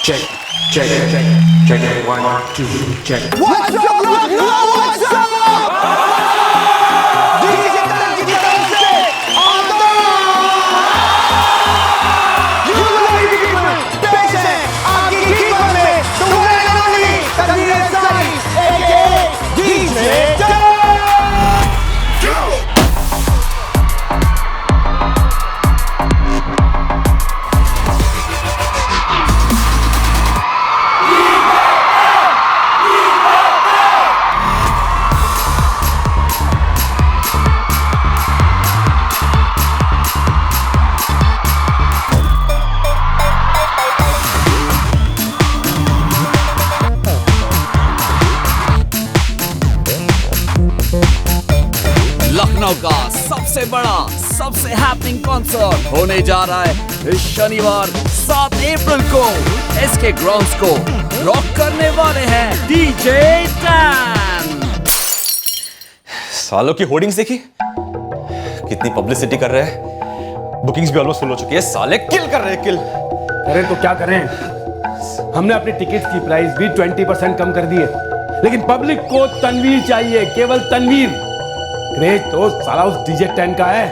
check, check, check, check, 1, 2, check. What's up, what's up? DJ Karan की तरफ से आदाब। You ladies and gentlemen, पेश है आपकी खिदमत में the one and only Tanveer Ansari aka DJ Karan। Lucknow का सबसे बड़ा सबसे हैपनिंग कॉन्सर्ट होने जा रहा है इस शनिवार 7 अप्रैल को एसके ग्राउंड्स को रॉक करने वाले हैं डीजे टैन। सालों की होर्डिंग्स देखी कितनी पब्लिसिटी कर रहे हैं। बुकिंग्स भी ऑलमोस्ट फुल हो चुकी है। साले किल कर रहे हैं, किल। अरे तो क्या करें, हमने अपनी टिकट्स की प्राइस भी 20% कम कर दी है, लेकिन पब्लिक को तनवीर चाहिए, केवल तनवीर। क्रेज तो साला उस डीजे 10 का है।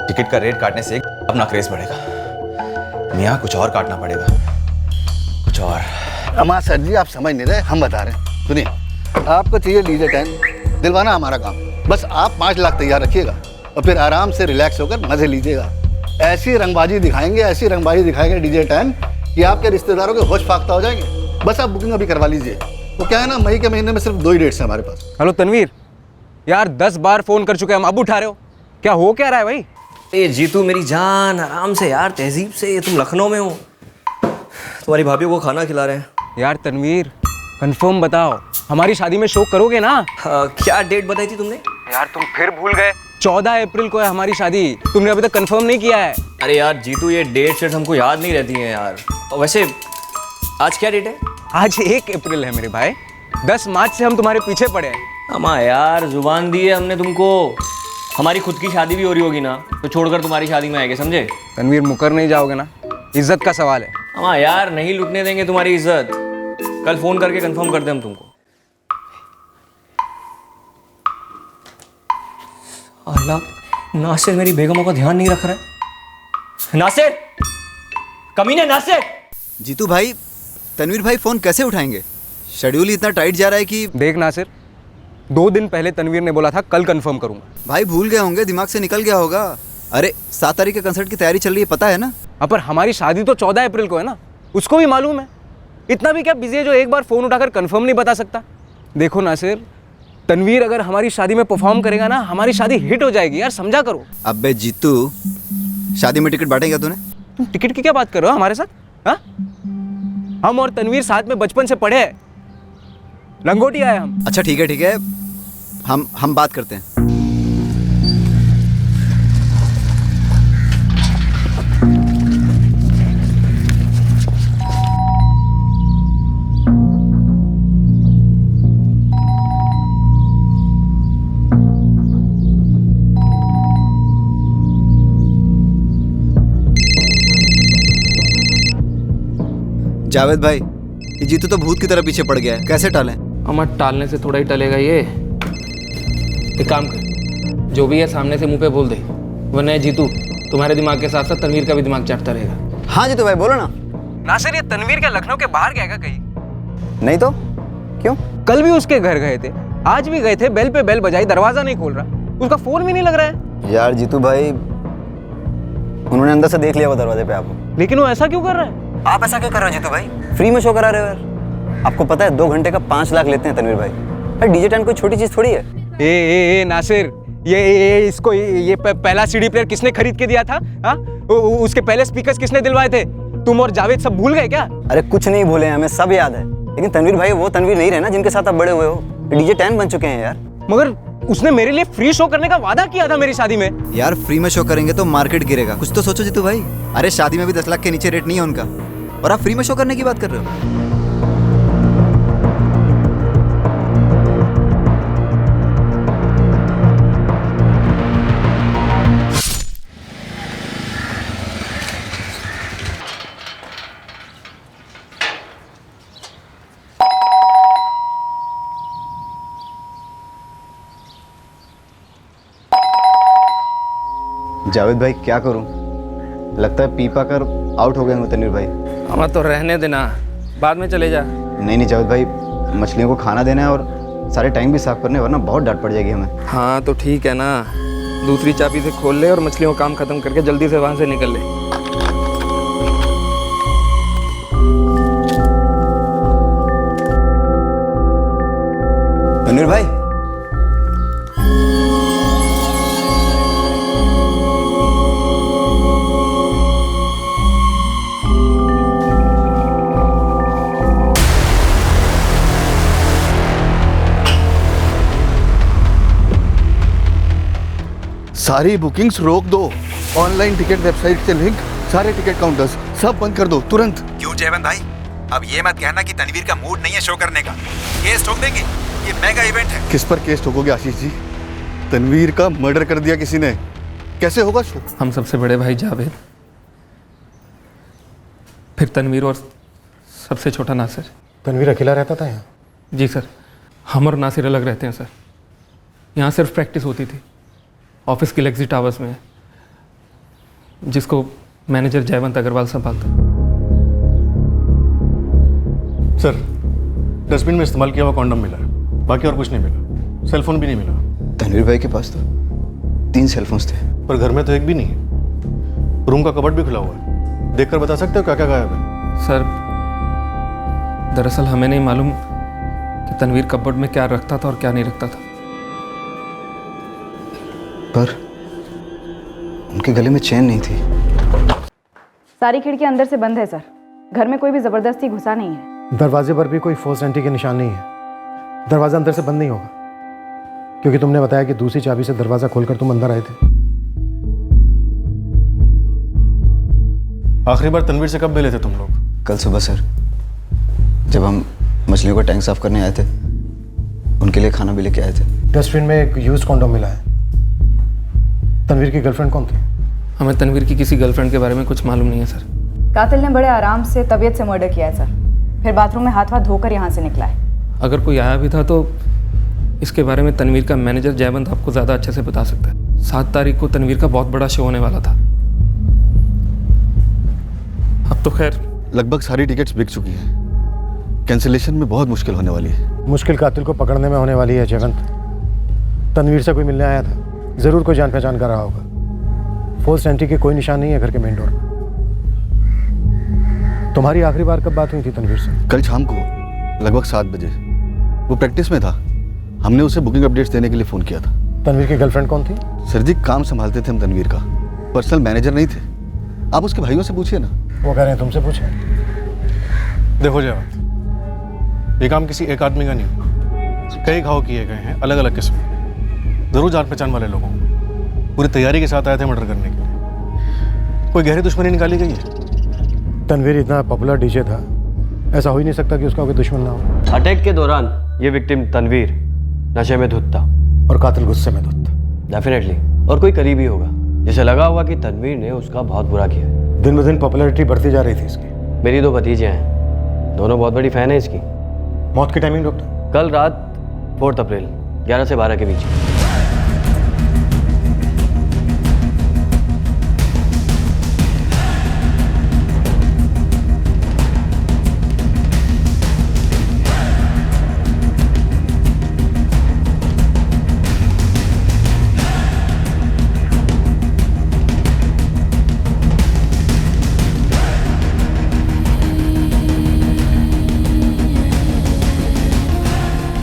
टिकट का रेट काटने से अपना क्रेज बढ़ेगा। मियाँ कुछ और काटना पड़ेगा, कुछ और। अमा सर जी आप समझ नहीं रहे, हम बता रहे हैं। सुनिए, आपको चाहिए डीजे 10, दिलवाना हमारा काम। बस आप 5 लाख तैयार रखिएगा और फिर आराम से रिलैक्स होकर मजे लीजिएगा। ऐसी रंगबाजी दिखाएंगे डीजे 10 कि आपके रिश्तेदारों के होश फाख्ता हो जाएंगे। बस आप बुकिंग अभी करवा लीजिए। वो क्या है ना, मई के महीने में सिर्फ 2 ही डेट्स हैं हमारे पास। हेलो तनवीर, यार 10 बार फोन कर चुके हैं हम, अब उठा रहे हो? क्या हो क्या रहा है भाई? ए जीतू मेरी जान, आराम से यार, तहजीब से। तुम लखनऊ में हो, तुम्हारी भाभी को खाना खिला रहे हैं। यार तनवीर कंफर्म बताओ, हमारी शादी में शो करोगे ना? क्या डेट बताई थी तुमने? यार तुम फिर भूल गए, 14 अप्रैल को है हमारी शादी। तुमने अभी तक कंफर्म नहीं किया है। अरे यार जीतू, ये डेट शेट हमको याद नहीं रहती है यार। और वैसे आज क्या डेट है? आज 1 अप्रैल है मेरे भाई। 10 मार्च से हम तुम्हारे पीछे पड़े हैं। अम्मा यार, जुबान दी है हमने तुमको। हमारी खुद की शादी भी हो रही होगी ना, तो छोड़कर तुम्हारी शादी में आएंगे, समझे? तनवीर मुकर नहीं जाओगे ना? इज्जत का सवाल है। अम्मा यार, नहीं लुटने देंगे तुम्हारी इज्जत। कल फोन करके कंफर्म कर दे हम तुमको। अल्लाह, नासिर मेरी बेगमों का ध्यान नहीं रख रहा है। नासिर, कमीने नासिर। जीतू भाई, तनवीर भाई फोन कैसे उठाएंगे? शेड्यूल इतना टाइट जा रहा है कि। देख नासिर, 2 दिन पहले तनवीर ने बोला था कल कंफर्म करूंगा। भाई भूल गए होंगे, दिमाग से निकल गया होगा। अरे 7 तारीख के कंसर्ट की तैयारी चल रही है, पता है ना? अब पर हमारी शादी तो 14 अप्रैल को है ना, उसको भी मालूम है। इतना भी क्या बिजी है जो एक बार फोन उठाकर कंफर्म नहीं बता सकता? देखो नासिर, तनवीर अगर हमारी शादी में परफॉर्म करेगा ना, हमारी शादी हिट हो जाएगी यार, समझा करो। अबे जीतू, शादी में टिकट बांटेगा तूने? तुम टिकट की क्या बात कर रहे हो हमारे साथ? हाँ, हम और तनवीर साथ में बचपन से पढ़े हैं, लंगोटी आए हम। अच्छा ठीक है, हम बात करते हैं। जावेद भाई, ये जीतू तो भूत की तरह पीछे पड़ गया है, कैसे टालें? अमर, टालने से थोड़ा ही टलेगा ये। एक काम कर, जो भी है सामने से मुंह पे बोल दे, वरना ये जीतू तुम्हारे दिमाग के साथ साथ तनवीर का भी दिमाग चाटता रहेगा। हाँ जीतू भाई बोलो ना। नासिर, ये तनवीर क्या लखनऊ के बाहर गया क्या कहीं? नहीं तो क्यों? कल भी उसके घर गए थे, आज भी गए थे, बेल पे बेल बजाई, दरवाजा नहीं खोल रहा, उसका फोन भी नहीं लग रहा है। यार जीतू भाई, उन्होंने अंदर से देख लिया वो दरवाजे पे आपको। लेकिन वो ऐसा क्यों कर रहा है? आप ऐसा क्यों कर रहे हो जीतू भाई? फ्री में शो करा रहे हो यार। आपको पता है 2 घंटे का 5 लाख लेते हैं तनवीर भाई। अरे डीजे 10 कोई छोटी चीज थोड़ी है। ए नासिर, इसको पहला सीडी प्लेयर किसने खरीद के दिया था? हाँ, उसके पहले स्पीकर्स किसने दिलवाए थे? तुम और जावेद सब भूल गए क्या? अरे कुछ नहीं भूले, हमें सब याद है। लेकिन तनवीर भाई वो तनवीर नहीं रहे ना जिनके साथ आप बड़े हुए हो। डीजे 10 बन चुके हैं यार। मगर उसने मेरे लिए फ्री शो करने का वादा किया था मेरी शादी में। यार फ्री में शो करेंगे तो मार्केट गिरेगा, कुछ तो सोचो जीतू भाई। अरे शादी में भी 10 लाख के नीचे रेट नहीं है उनका, और आप फ्री में शो करने की बात कर रहे हो। जावेद भाई क्या करूं? लगता है पी पाकर आउट हो गए होंगे तनवीर भाई। हमारा तो रहने देना, बाद में चले जा। नहीं नहीं जावेद भाई, मछलियों को खाना देना है और सारे टैंक भी साफ करने, वरना बहुत डांट पड़ जाएगी हमें। हाँ तो ठीक है ना, दूसरी चाबी से खोल ले और मछलियों का काम खत्म करके जल्दी से वहाँ से निकल ले। तनवीर भाई, सारी बुकिंग्स रोक दो। ऑनलाइन टिकट वेबसाइट से लिंक, सारे टिकट काउंटर्स सब बंद कर दो तुरंत। क्यों जयवंत भाई? अब ये मत कहना कि तनवीर का मूड नहीं है शो करने का। केस ठोक देंगे, ये मेगा इवेंट है। किस पर केस ठोकोगे आशीष जी? तनवीर का मर्डर कर दिया किसी ने, कैसे होगा शो? हम सबसे बड़े भाई जावेद, फिर तनवीर और सबसे छोटा नासिर। तनवीर अकेला रहता था यहाँ? जी सर, हम और नासिर अलग रहते हैं सर। यहाँ सिर्फ प्रैक्टिस होती थी, ऑफिस की लेक्सी टावर्स में, जिसको मैनेजर जयवंत अग्रवाल संभालता। सर, डस्टबिन में इस्तेमाल किया हुआ कॉन्डम मिला है, बाकी और कुछ नहीं मिला। सेलफोन भी नहीं मिला। तनवीर भाई के पास तो 3 सेलफोन्स थे, पर घर में तो एक भी नहीं है। रूम का कबर्ड भी खुला हुआ है, देखकर बता सकते हो क्या क्या गायब है? सर दरअसल हमें नहीं मालूम कि तनवीर कबर्ड में क्या रखता था और क्या नहीं रखता था। पर उनके गले में चेन नहीं थी। सारी खिड़कियां अंदर से बंद है सर, घर में कोई भी जबरदस्ती घुसा नहीं है। दरवाजे पर भी कोई फोर्स एंट्री के निशान नहीं है। दरवाजा अंदर से बंद नहीं होगा, क्योंकि तुमने बताया कि दूसरी चाबी से दरवाजा खोलकर तुम अंदर आए थे। आखिरी बार तनवीर से कब मिले थे तुम लोग? कल सुबह सर, जब हम मछलियों का टैंक साफ करने आए थे, उनके लिए खाना भी लेके आए थे। डस्टबिन में एक यूज कॉन्डोम मिला है। तनवीर की गर्लफ्रेंड कौन थी? हमें तनवीर की किसी गर्लफ्रेंड के बारे में कुछ मालूम नहीं है सर। कातिल ने बड़े आराम से तबीयत से मर्डर किया है सर, फिर बाथरूम में हाथ धोकर यहाँ से निकला है। अगर कोई आया भी था तो इसके बारे में तनवीर का मैनेजर जयवंत आपको ज़्यादा अच्छे से बता सकता है। 7 तारीख को तनवीर का बहुत बड़ा शो होने वाला था। अब तो खैर लगभग सारी टिकट्स बिक चुकी हैं। कैंसिलेशन में बहुत मुश्किल होने वाली है। मुश्किल कातिल को पकड़ने में होने वाली है जयवंत। तनवीर से कोई मिलने आया था, जरूर कोई जान पहचान कर रहा होगा। फोर्स एंट्री के कोई निशान नहीं है घर के मेन डोर पर। तुम्हारी आखिरी बार कब बात हुई थी तनवीर से? कल शाम को लगभग 7 बजे। वो प्रैक्टिस में था, हमने उसे बुकिंग अपडेट्स देने के लिए फ़ोन किया था। तनवीर की गर्लफ्रेंड कौन थी? सर जी, काम संभालते थे हम तनवीर का, पर्सनल मैनेजर नहीं थे। आप उसके भाइयों से पूछिए ना। वो कह रहे हैं तुमसे पूछे। देखो जयवंत, ये काम किसी एक आदमी का नहीं, कई घाव किए गए हैं अलग अलग किस्म के। जरूर जान पहचान वाले लोगों, पूरी तैयारी के साथ आए थे मर्डर करने के लिए। कोई गहरी दुश्मनी निकाली गई है? तनवीर इतना पॉपुलर डीजे था, ऐसा हो ही नहीं सकता कि उसका कोई दुश्मन ना हो। अटैक के दौरान ये विक्टिम तनवीर नशे में धुत था और कातिल गुस्से में धुत था। डेफिनेटली, और कोई करीबी होगा जिसे लगा हुआ कि तनवीर ने उसका बहुत बुरा किया। दिन ब दिन पॉपुलैरिटी बढ़ती जा रही थी इसकी। मेरी 2 भतीजे हैं, दोनों बहुत बड़ी फैन है इसकी। मौत की टाइमिंग डॉक्टर? कल रात 4 अप्रैल 11 से 12 के बीच।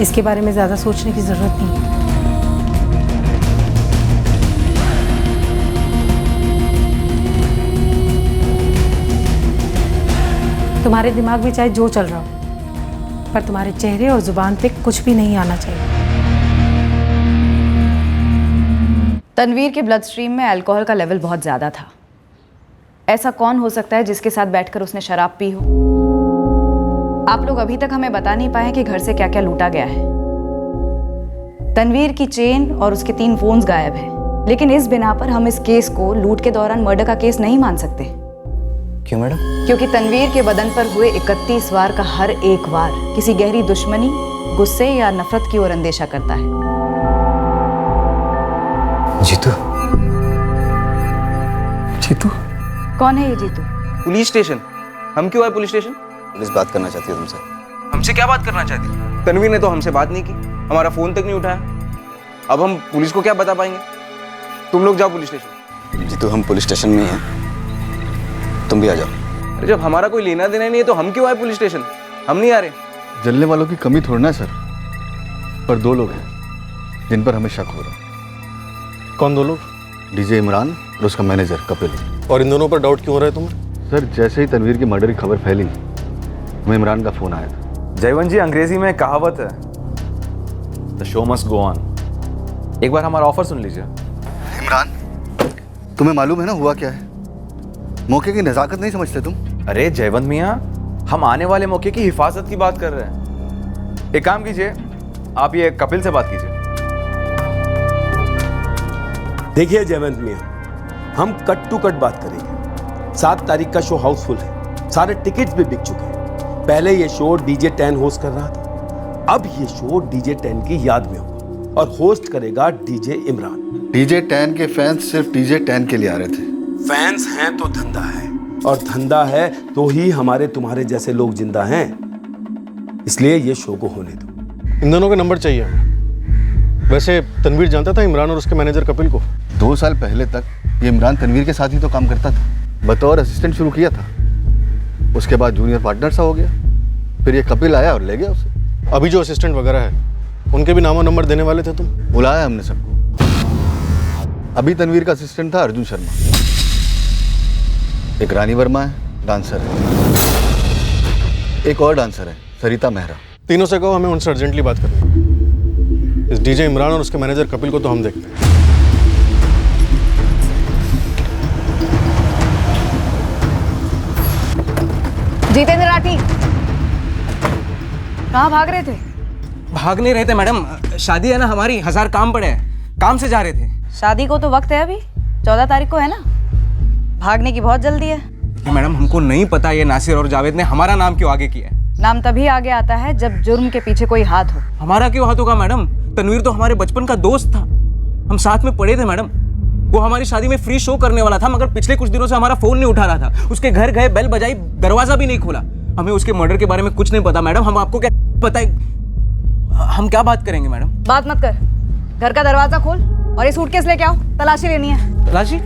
इसके बारे में ज़्यादा सोचने की ज़रूरत नहीं है। तुम्हारे दिमाग में चाहे जो चल रहा हो, पर तुम्हारे चेहरे और जुबान पे कुछ भी नहीं आना चाहिए। तनवीर के ब्लड स्ट्रीम में अल्कोहल का लेवल बहुत ज़्यादा था। ऐसा कौन हो सकता है जिसके साथ बैठकर उसने शराब पी हो? आप लोग अभी तक हमें बता नहीं पाए कि घर से क्या क्या लूटा गया है। तनवीर की चेन और उसके 3 फोन्स गायब हैं, लेकिन इस बिना पर हम इस केस को लूट के दौरान मर्डर का केस नहीं मान सकते। क्यों मैडम? क्योंकि तनवीर के बदन पर हुए 31 वार का हर एक वार किसी गहरी दुश्मनी, गुस्से या नफरत की ओर अंदेशा करता है। जीतू, जीतू? कौन है ये जीतू? Police station. हम क्यों आए पुलिस स्टेशन? पुलिस बात करना चाहती है तुमसे। हमसे क्या बात करना चाहती है? तनवीर ने तो हमसे बात नहीं की, हमारा फोन तक नहीं उठाया। अब हम पुलिस को क्या बता पाएंगे? तुम लोग जाओ पुलिस स्टेशन। जीतू हम पुलिस स्टेशन में ही हैं, तुम भी आ जाओ। अरे जब हमारा कोई लेना देना नहीं है तो हम क्यों आए पुलिस स्टेशन? हम नहीं आ रहे। जलने वालों की कमी थोड़ी ना है सर, पर दो लोग हैं जिन पर हमें शक हो रहा है। कौन दो लोग? डीजे इमरान और उसका मैनेजर कपिल। और इन दोनों पर डाउट क्यों हो रहा है तुम्हें? सर जैसे ही तनवीर की मर्डर की खबर फैली, हमें इमरान का फोन आया था। जयवंत जी, अंग्रेजी में कहावत है, the show must go on. एक बार हमारा ऑफर सुन लीजिए। इमरान, तुम्हें मालूम है ना हुआ क्या है? मौके की नजाकत नहीं समझते तुम? अरे जयवंत मियाँ, हम आने वाले मौके की हिफाजत की बात कर रहे हैं। एक काम कीजिए, आप ये कपिल से बात कीजिए। देखिए जयवंत मियाँ, हम कट टू कट बात करेंगे। 7 तारीख का शो हाउसफुल है, सारे टिकट्स भी बिक चुके हैं। पहले ये शो डीजे 10 होस्ट कर रहा था, अब ये शो डीजे 10 की याद में होगा और होस्ट करेगा डीजे इमरान। डीजे 10 के फैंस सिर्फ डीजे 10 के लिए आ रहे थे। फैंस हैं तो धंधा है, और धंधा है तो ही हमारे तुम्हारे जैसे लोग जिंदा हैं। इसलिए ये शो को होने दो। इन दोनों के नंबर चाहिए हमें। वैसे तनवीर जानता था इमरान और उसके मैनेजर कपिल को? 2 साल पहले तक ये इमरान तनवीर के साथ ही तो काम करता था। बतौर असिस्टेंट शुरू किया था, उसके बाद जूनियर पार्टनर सा हो गया, फिर ये कपिल आया और ले गया उसे। अभी जो असिस्टेंट वगैरह है उनके भी नामो नंबर देने वाले थे तुम? बुलाया हमने सबको। अभी तनवीर का असिस्टेंट था अर्जुन शर्मा, एक रानी वर्मा है, डांसर है, एक और डांसर है सरिता मेहरा। तीनों से कहो हमें उनसे अर्जेंटली बात करनी है। इस डीजे इमरान और उसके मैनेजर कपिल को तो हम देखते हैं। जितेंद्र राठी, कहाँ भाग रहे थे? भाग नहीं रहे थे मैडम, शादी है ना हमारी, 1000 काम पड़े हैं, काम से जा रहे थे। शादी को तो वक्त है, अभी 14 तारीख को है ना। भागने की बहुत जल्दी है। मैडम हमको नहीं पता ये नासिर और जावेद ने हमारा नाम क्यों आगे किया है। नाम तभी आगे आता है जब जुर्म के पीछे कोई हाथ हो। हमारा क्यों हाथ होगा मैडम? तनवीर तो हमारे बचपन का दोस्त था, हम साथ में पढ़े थे मैडम। वो हमारी शादी में फ्री शो करने वाला था, मगर पिछले कुछ दिनों से हमारा फोन नहीं उठा रहा था। उसके घर गए, बेल बजाई, दरवाजा भी नहीं खोला। हमें उसके मर्डर के बारे में कुछ नहीं पता मैडम। हम आपको क्या पता है? हम क्या बात करेंगे मैडम? बात मत कर, घर का दरवाजा खोल और ये सूटकेस लेके आओ, तलाशी लेनी है। तलाशी?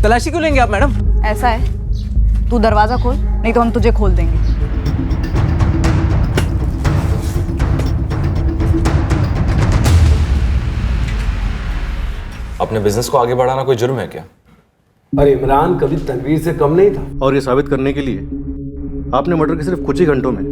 तलाशी क्यों लेंगे आप मैडम? ऐसा है, तू दरवाजा खोल, नहीं तो हम तुझे खोल देंगे। अपने बिजनेस को आगे बढ़ाना कोई जुर्म है क्या? और इमरान कभी तनवीर से कम नहीं था। और ये साबित करने के लिए आपने मर्डर के सिर्फ कुछ ही घंटों में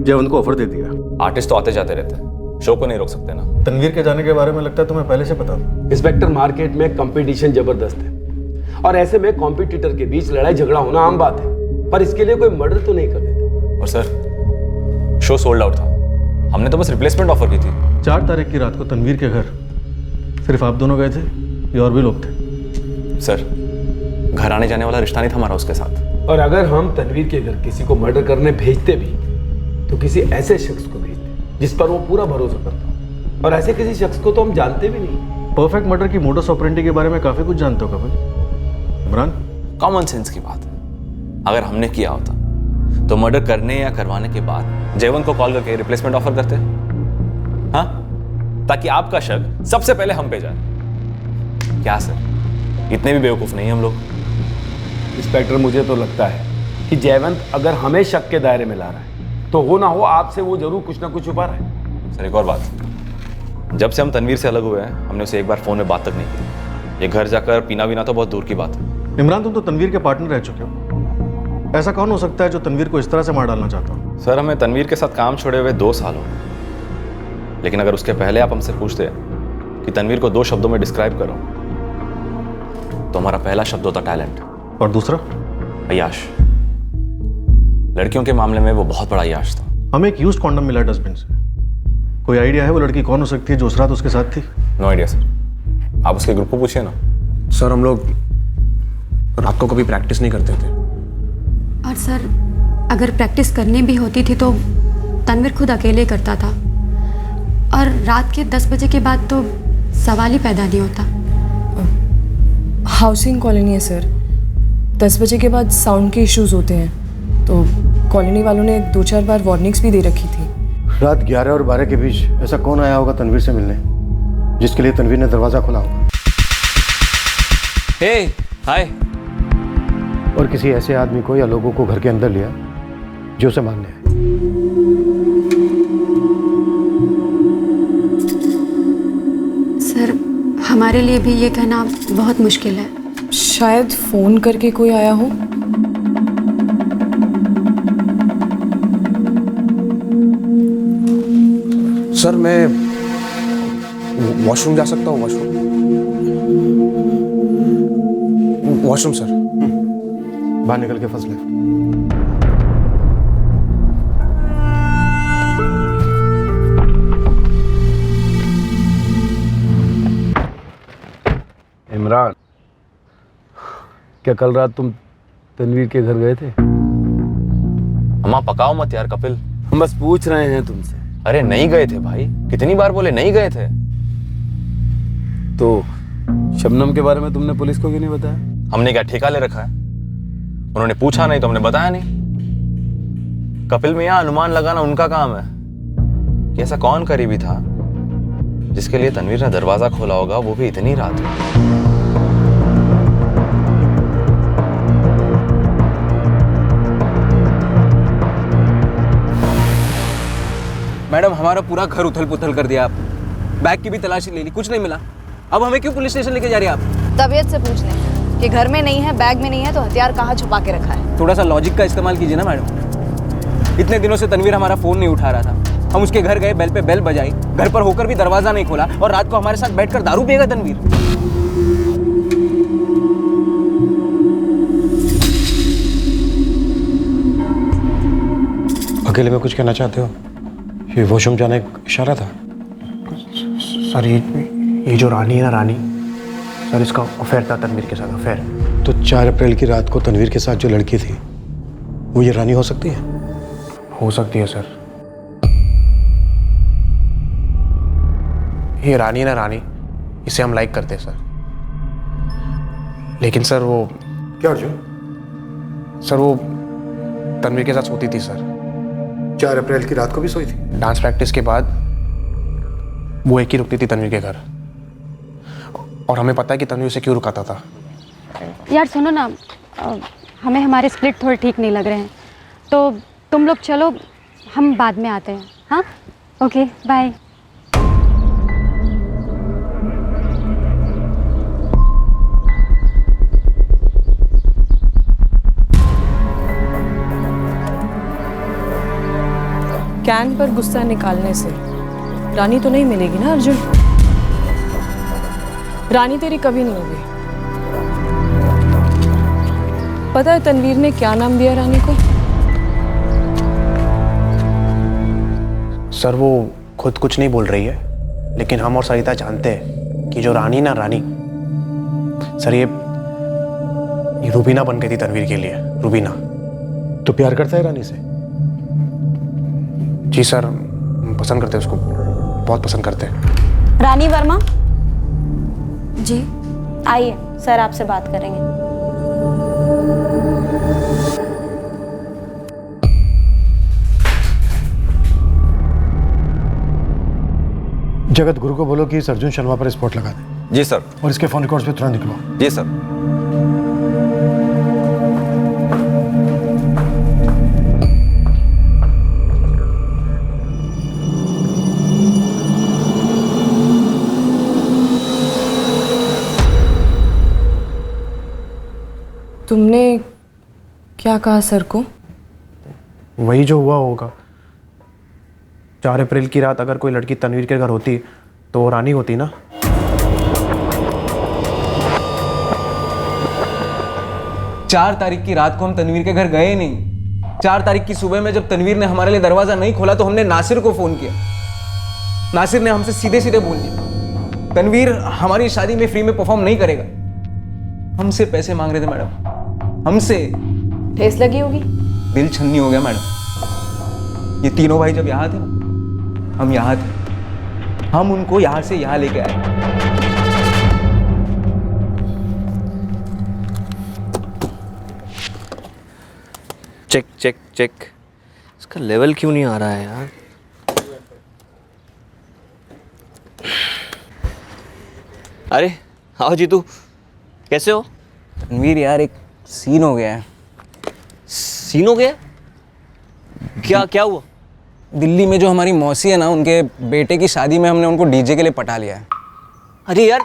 जयवंत को ऑफर दे दिया। आर्टिस्ट तो आते जाते रहते हैं, शो को नहीं रोक सकते ना। तनवीर के जाने के बारे में लगता है तुम्हें पहले से पता था। इंस्पेक्टर, मार्केट में कंपटीशन जबरदस्त है और ऐसे में कॉम्पिटिटर के बीच लड़ाई झगड़ा होना आम बात है, पर इसके लिए कोई मर्डर तो नहीं कर देता। और सर, शो सोल्ड आउट था, हमने तो बस रिप्लेसमेंट ऑफर की थी। 4 तारीख की रात को तनवीर के घर सिर्फ आप दोनों गए थे या और भी लोग थे? सर, घर आने जाने वाला रिश्ता नहीं था हमारा उसके साथ। और अगर हम तनवीर के घर किसी को मर्डर करने भेजते भी तो किसी ऐसे शख्स को भेजते जिस पर वो पूरा भरोसा करता, और ऐसे किसी शख्स को तो हम जानते भी नहीं। परफेक्ट मर्डर की मोडस ऑपरेंडी के बारे में काफी कुछ जानते हो कपिल। इमरान, कॉमन सेंस की बात है। अगर हमने किया होता तो मर्डर करने या करवाने के बाद जयवंत को कॉल करके रिप्लेसमेंट ऑफर करते, हाँ, ताकि आपका शक सबसे पहले हम पे जाए। क्या सर, इतने भी बेवकूफ नहीं हम लोग। इंस्पेक्टर, मुझे तो लगता है कि जयवंत अगर हमें शक के दायरे में ला रहा है तो हो ना हो आपसे वो जरूर कुछ ना कुछ छुपा रहा है। सर एक और बात, जब से हम तनवीर से अलग हुए हैं हमने उसे एक बार फोन में बात तक नहीं की। ये घर जाकर पीना वीना तो बहुत दूर की बात है। इमरान, तुम तो तनवीर के पार्टनर रह चुके हो, ऐसा कौन हो सकता है जो तनवीर को इस तरह से मार डालना चाहता हो? सर, हमें तनवीर के साथ काम छोड़े हुए 2 साल हो गए, लेकिन अगर उसके पहले आप हमसे पूछते कि तनवीर को 2 शब्दों में डिस्क्राइब करो तो हमारा पहला शब्द होता टैलेंट, और दूसरा अय्याश। लड़कियों के मामले में वो बहुत बड़ा अय्याश था। हमें एक यूज्ड कॉन्डम मिला डस्टबिन से। कोई आइडिया है वो लड़की कौन हो सकती है जो उस रात उसके साथ थी? नो आइडिया सर, आप उसके ग्रुप को पूछिए ना। सर, हम लोग रात को कभी प्रैक्टिस नहीं करते थे। और सर, अगर प्रैक्टिस करनी भी होती थी तो तनवीर खुद अकेले करता था, और रात के 10 बजे के बाद तो सवाल ही पैदा नहीं होता। हाउसिंग कॉलोनी है सर, 10 बजे के बाद साउंड के इश्यूज होते हैं, तो कॉलोनी वालों ने 2-4 बार वार्निंग्स भी दे रखी थी। रात 11 और 12 के बीच ऐसा कौन आया होगा तनवीर से मिलने, जिसके लिए तनवीर ने दरवाजा खोला होगा? हे हाय। और किसी ऐसे आदमी को या लोगों को घर के अंदर लिया जो उसे मारने आए। सर, हमारे लिए भी ये कहना बहुत मुश्किल है। शायद फोन करके कोई आया हो। सर मैं वॉशरूम जा सकता हूँ? Washroom sir. बाहर निकल के फंस ले। इमरान, क्या कल रात तुम तनवीर के घर गए थे? अम्मा पकाओ मत यार कपिल। हम बस पूछ रहे हैं तुमसे। अरे नहीं गए थे भाई, कितनी बार बोले नहीं गए थे। तो शबनम के बारे में तुमने पुलिस को क्यों नहीं बताया? हमने क्या ठेका ले रखा है? उन्होंने पूछा नहीं तो हमने बताया नहीं। कपिल मियां अनुमान लगाना उनका काम है कि ऐसा कौन करीबी था जिसके लिए तनवीर ने दरवाजा खोला होगा, वो भी इतनी रात में। मैडम हमारा पूरा घर उथल पुथल कर दिया आप, बैग की भी तलाशी ले ली, कुछ नहीं मिला। अब हमें क्यों पुलिस स्टेशन लेके जा रही है आप? तबीयत से पूछ लें कि घर में नहीं है, बैग में नहीं है, तो हथियार कहाँ छुपा के रखा है। थोड़ा सा लॉजिक का इस्तेमाल कीजिए ना मैडम। इतने दिनों से तनवीर हमारा फोन नहीं उठा रहा था, हम उसके घर गए, बेल पे बेल बजाई, घर पर होकर भी दरवाजा नहीं खोला, और रात को हमारे साथ बैठकर दारू पिएगा तनवीर। अकेले में कुछ कहना चाहते हो? ये वॉशरूम जाने का इशारा था? सर ये जो रानी है ना, रानी सर, इसका अफेयर था तनवीर के साथ, अफेयर। तो 4 अप्रैल की रात को तनवीर के साथ जो लड़की थी वो ये रानी हो सकती है? हो सकती है सर। ये रानी है ना, रानी, इसे हम लाइक करते हैं सर। लेकिन सर वो क्या अर्जुन? सर वो तनवीर के साथ सोती थी सर। 4 अप्रैल की रात को भी सोई थी? डांस प्रैक्टिस के बाद वो एक ही रुकती थी तनवीर के घर, और हमें पता है कि तनवीर उसे क्यों रुकाता था। यार सुनो ना, हमें हमारे स्प्लिट थोड़े ठीक नहीं लग रहे हैं, तो तुम लोग चलो, हम बाद में आते हैं। हाँ, ओके, बाय। कैन पर गुस्सा निकालने से रानी तो नहीं मिलेगी ना अर्जुन? रानी तेरी कभी नहीं होगी। पता है तनवीर ने क्या नाम दिया रानी को? सर वो खुद कुछ नहीं बोल रही है, लेकिन हम और सरिता जानते हैं कि जो रानी ना, रानी सर, ये रूबीना बन गई थी तनवीर के लिए। रूबीना। तो प्यार करता है रानी से? जी सर, पसंद करते हैं उसको, बहुत पसंद करते हैं। रानी वर्मा जी, आइए, सर आपसे बात करेंगे। जगत गुरु को बोलो कि इस अर्जुन शर्मा पर स्पॉट लगा दे। जी सर। और इसके फोन रिकॉर्ड्स पे तुरंत निकलो। जी सर। तुमने क्या कहा सर को? वही जो हुआ होगा। 4 अप्रैल की रात अगर कोई लड़की तनवीर के घर होती तो वो रानी होती ना। चार तारीख की रात को हम तनवीर के घर गए नहीं। 4 तारीख की सुबह में जब तनवीर ने हमारे लिए दरवाजा नहीं खोला तो हमने नासिर को फोन किया। नासिर ने हमसे सीधे सीधे बोल दिया तनवीर हमारी शादी में फ्री में परफॉर्म नहीं करेगा। हमसे पैसे मांग रहे थे मैडम, हमसे। ठेस लगी होगी? दिल छन्नी हो गया मैडम। ये तीनों भाई जब यहाँ थे ना, हम यहाँ थे, हम उनको यहाँ से यहाँ लेके आए। चेक। इसका लेवल क्यों नहीं आ रहा है यार? अरे आओ जीतू, कैसे हो? तनवीर यार, एक सीन हो गया है। सीन हो गया? क्या हुआ? दिल्ली में जो हमारी मौसी है ना, उनके बेटे की शादी में हमने उनको डीजे के लिए पटा लिया है। अरे यार,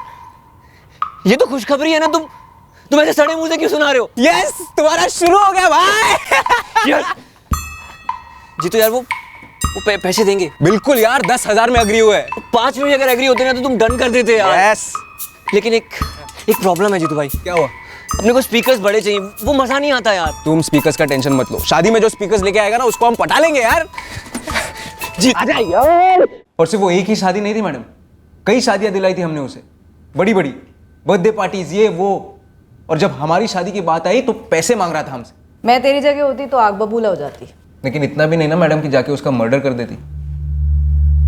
ये तो खुशखबरी है ना। तुम ऐसे सड़े मुंह से क्यों सुना रहे हो? यस, तुम्हारा शुरू हो गया भाई। यार जीतू यार, वो पैसे देंगे? बिल्कुल यार, 10,000 में अग्री हुए। 5 में अगर एग्री होते ना तो तुम डन कर देते यार। यस। लेकिन एक प्रॉब्लम है जीतू भाई। क्या हुआ? अपने को स्पीकर्स बड़े चाहिए, वो मजा नहीं आता यार। तुम स्पीकर्स का टेंशन मत लो, शादी में जो स्पीकर्स लेके आएगा ना उसको हम पटा लेंगे यार। आजा यार। और सिर्फ वो एक ही शादी नहीं थी मैडम, कई शादियां दिलाई थी हमने उसे, बड़ी बड़ी बर्थडे पार्टीज, ये वो। और जब हमारी शादी की बात आई तो पैसे मांग रहा था हमसे। मैं तेरी जगह होती तो आग बबूला हो जाती। लेकिन इतना भी नहीं ना मैडम कि जाके उसका मर्डर कर देती।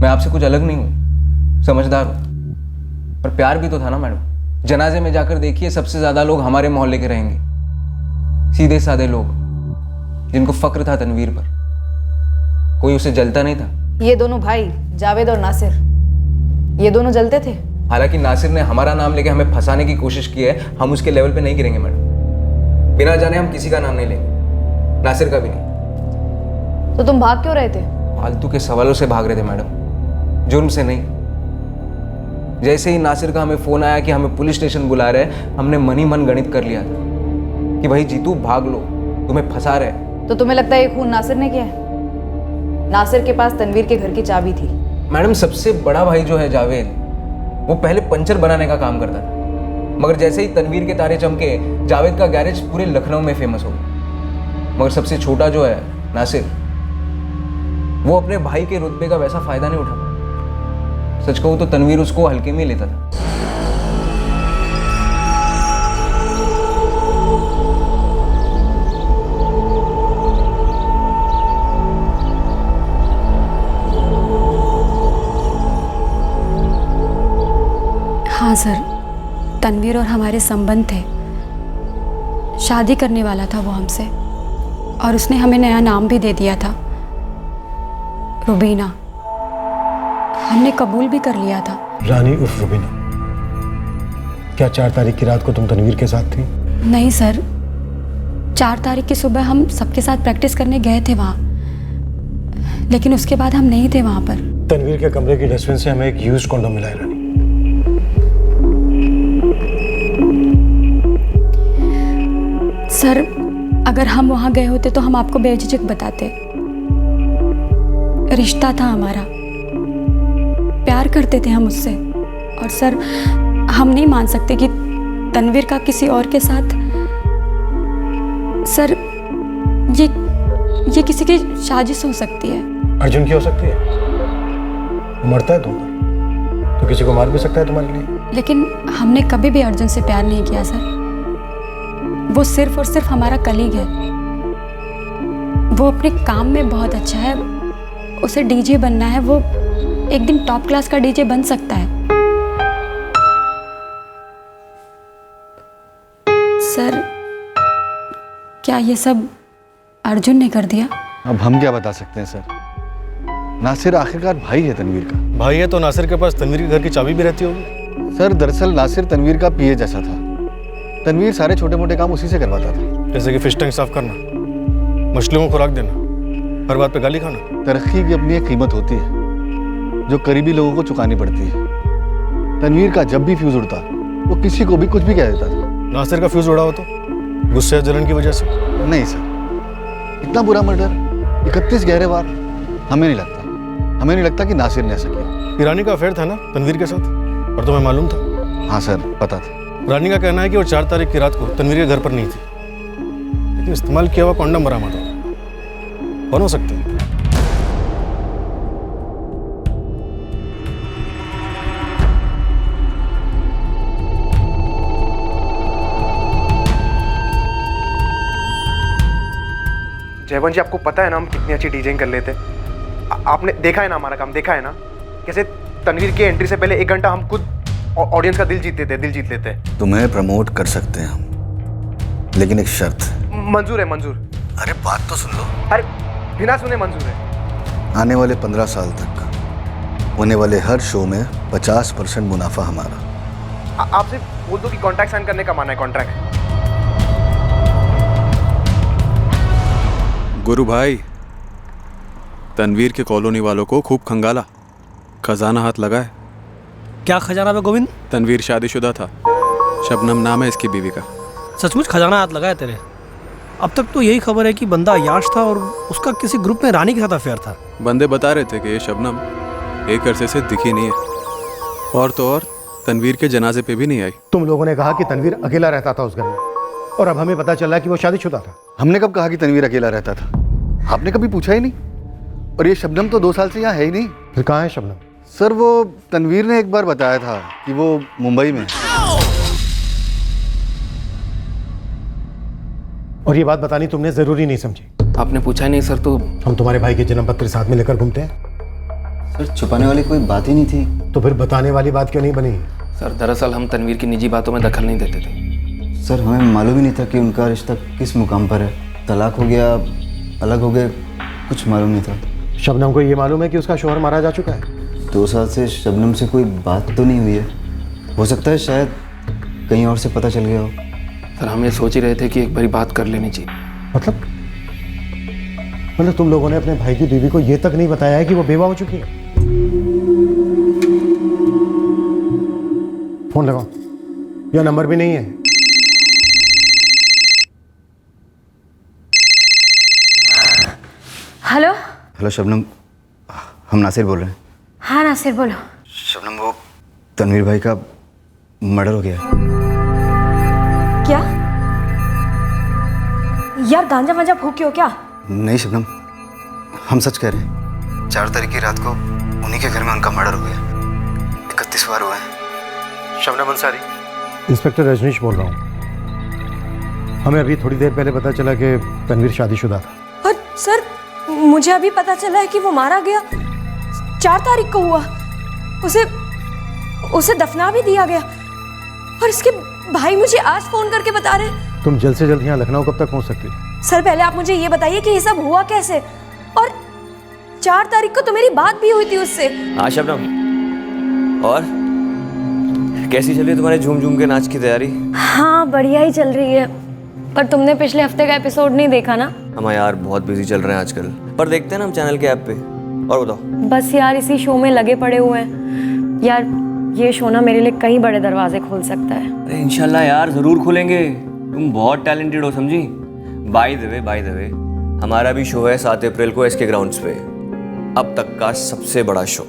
मैं आपसे कुछ अलग नहीं हूँ, समझदार हूँ। पर प्यार भी तो था ना मैडम। जनाजे में जाकर देखिए, सबसे ज्यादा लोग हमारे मोहल्ले के रहेंगे, सीधे साधे लोग जिनको फक्र था तनवीर पर। कोई उसे जलता नहीं था। ये दोनों भाई जावेद और नासिर, ये दोनों जलते थे। हालांकि नासिर ने हमारा नाम लेके हमें फंसाने की कोशिश की है, हम उसके लेवल पे नहीं गिरेंगे मैडम। बिना जाने हम किसी का नाम नहीं लेंगे, नासिर का भी नहीं। तो तुम भाग क्यों रहे थे? फालतू के सवालों से भाग रहे थे मैडम, जुर्म से नहीं। जैसे ही नासिर का हमें फोन आया कि हमें पुलिस स्टेशन बुला रहे हैं, हमने मन ही मन गणित कर लिया था कि भाई जीतू भाग लो, तुम्हें फंसा रहे। तो तुम्हें लगता है ये खून नासिर ने किया है? नासिर के पास तनवीर के घर की चाबी थी। मैडम, सबसे बड़ा भाई जो है जावेद, वो पहले पंचर बनाने का काम करता था, मगर जैसे ही तनवीर के तारे चमके, जावेद का गैरेज पूरे लखनऊ में फेमस हो गया। मगर सबसे छोटा जो है नासिर, वो अपने भाई के रुतबे का वैसा फायदा नहीं उठा पाया। सच कहूं तो तनवीर उसको हल्के में लेता था। हाँ सर, तनवीर और हमारे संबंध थे। शादी करने वाला था वो हमसे, और उसने हमें नया नाम भी दे दिया था, रुबीना। हमने कबूल भी कर लिया था। रानी उर्फ रुबीना, क्या 4 तारीख की रात को तुम तनवीर के साथ थी? नहीं सर, 4 तारीख की सुबह हम सबके साथ प्रैक्टिस करने गए थे वहाँ, लेकिन उसके बाद हम नहीं थे वहाँ पर। तनवीर के कमरे की डस्टबिन से हमें एक यूज्ड कॉन्डोम मिला है रानी। सर, अगर हम वहाँ गए होते तो हम आपको बेझिझक बताते। रिश्ता था हमारा, प्यार करते थे हम उससे। और सर, हम नहीं मान सकते कि तनवीर का किसी और के साथ। सर, ये किसी की साजिश हो सकती है। अर्जुन की हो सकती है, वो मरता है तुम पर, तो किसी को मार भी सकता है तुम्हारे लिए। लेकिन हमने कभी भी अर्जुन से प्यार नहीं किया सर। वो सिर्फ और सिर्फ हमारा कलीग है। वो अपने काम में बहुत अच्छा है, उसे डीजे बनना है, वो एक दिन टॉप क्लास का डीजे बन सकता है। सर, क्या ये सब अर्जुन ने कर दिया? अब हम क्या बता सकते हैं सर। नासिर आखिरकार भाई है तनवीर का। भाई है तो नासिर के पास तनवीर के घर की चाबी भी रहती होगी। सर, दरअसल नासिर तनवीर का पीए जैसा था। तनवीर सारे छोटे मोटे काम उसी से करवाता था, जैसे कि फिश टैंक साफ करना, मछलियों को खुराक देना, हर बात पे गाली खाना। तरक्की की अपनी एक कीमत होती है जो करीबी लोगों को चुकानी पड़ती है। तनवीर का जब भी फ्यूज उड़ता, वो किसी को भी कुछ भी कह देता था। नासिर का फ्यूज उड़ा हो तो गुस्से या जलन की वजह से? नहीं सर, इतना बुरा मर्डर 31 गहरे बार हमें नहीं लगता कि नासिर ने ऐसा किया। रानी का अफेयर था ना तनवीर के साथ, और तुम्हें मालूम था? हाँ सर, पता था। रानी का कहना है कि वो 4 तारीख की रात को तनवीर के घर पर नहीं थी, लेकिन इस्तेमाल किया हुआ कॉन्डम बरामद हो। कौन हो सकते हैं? जयवंत जी, आपको पता है ना हम कितनी अच्छी डीजेइंग कर लेते। आपने देखा है ना हमारा काम, देखा है ना कैसे तनवीर की एंट्री से पहले 1 घंटा हम खुद ऑडियंस का दिल जीत लेते। तुम्हें प्रमोट कर सकते हैं हम, लेकिन एक शर्त। मंजूर है, मंजूर। अरे बात तो सुन लो। अरे बिना सुने मंजूर है। आने वाले 15 साल तक होने वाले हर शो में 50% मुनाफा हमारा। आपसे बोल दो कि कॉन्ट्रैक्ट साइन करने का माना है। कॉन्ट्रैक्ट गुरु भाई, तनवीर के कॉलोनी वालों को खूब खंगाला, खजाना हाथ लगा है। क्या खजाना पे गोविंद? तनवीर शादीशुदा था, शबनम नाम है इसकी बीवी का। सचमुच खजाना हाथ लगा है तेरे? अब तक तो यही खबर है कि बंदा याश था और उसका किसी ग्रुप में रानी के साथ अफेयर था। बंदे बता रहे थे कि ये शबनम एक अरसे से दिखी नहीं है, और तो और तनवीर के जनाजे पे भी नहीं आई। तुम लोगों ने कहा कि तनवीर अकेला रहता था उस घर में, और अब हमें पता चला कि वो शादीशुदा था। हमने कब कहा कि तनवीर अकेला रहता था? आपने कभी पूछा ही नहीं। और ये शबनम तो 2 साल से यहाँ है ही नहीं। फिर कहाँ है शबनम? सर वो तनवीर ने एक बार बताया था कि वो मुंबई में है। और ये बात बतानी तुमने जरूरी नहीं समझी? आपने पूछा ही नहीं सर। तो हम तुम्हारे भाई के जन्म पत्र साथ में लेकर घूमते हैं। सर छुपाने वाली कोई बात ही नहीं थी। तो फिर बताने वाली बात क्यों नहीं बनी? सर दरअसल हम तनवीर की निजी बातों में दखल नहीं देते थे। सर हमें मालूम ही नहीं था कि उनका रिश्ता किस मुकाम पर है। तलाक हो गया, अलग हो गए, कुछ मालूम नहीं था। शबनम को ये मालूम है कि उसका शौहर मारा जा चुका है? 2 साल से शबनम से कोई बात तो नहीं हुई है। हो सकता है शायद कहीं और से पता चल गया हो। सर हम ये सोच ही रहे थे कि एक बारी बात कर लेनी चाहिए। मतलब तुम लोगों ने अपने भाई की बीवी को ये तक नहीं बताया है कि वो बेवा हो चुकी है? फोन लगाओ, या नंबर भी नहीं है। हेलो। हेलो शबनम, हम नासिर बोल रहे हैं। हाँ नासिर बोलो। शबनम वो तनवीर भाई का मर्डर हो गया है। क्या यार, गांजा वांजा फूके हो क्या? नहीं शबनम, हम सच कह रहे हैं। 4 तारीख की रात को उन्हीं के घर में उनका मर्डर हो गया। 31 बार हुआ है। शबनम अंसारी, इंस्पेक्टर रजनीश बोल रहा हूँ। हमें अभी थोड़ी देर पहले पता चला कि तनवीर शादीशुदा था। और सर मुझे अभी पता चला है कि वो मारा गया 4 तारीख को हुआ। उसे दफना भी दिया गया। और इसके भाई मुझे आज फोन करके बता रहे। तुम जल्द से जल्द यहाँ लखनऊ कब तक पहुँच सकती? सर पहले आप मुझे ये बताइए कि ये सब हुआ कैसे, और 4 तारीख को तो मेरी बात भी हुई थी उससे। हाँ शबनम, और कैसी चल रही है तुम्हारे झूम झूम के नाच की तैयारी? हाँ बढ़िया ही चल रही है। पर तुमने पिछले हफ्ते का एपिसोड नहीं देखा ना? हम यार बहुत बिजी चल रहे हैं आजकल, पर देखते हैं ना हम चैनल के ऐप पे। और बताओ। बस यार इसी शो में लगे पड़े हुए हैं यार। ये शो ना मेरे लिए कई बड़े दरवाजे खोल सकता है। अरे इंशाल्लाह यार जरूर खोलेंगे। तुम बहुत टैलेंटेड हो समझी। बाय द वे हमारा भी शो है 7 अप्रैल को SK ग्राउंड्स पे, अब तक का सबसे बड़ा शो।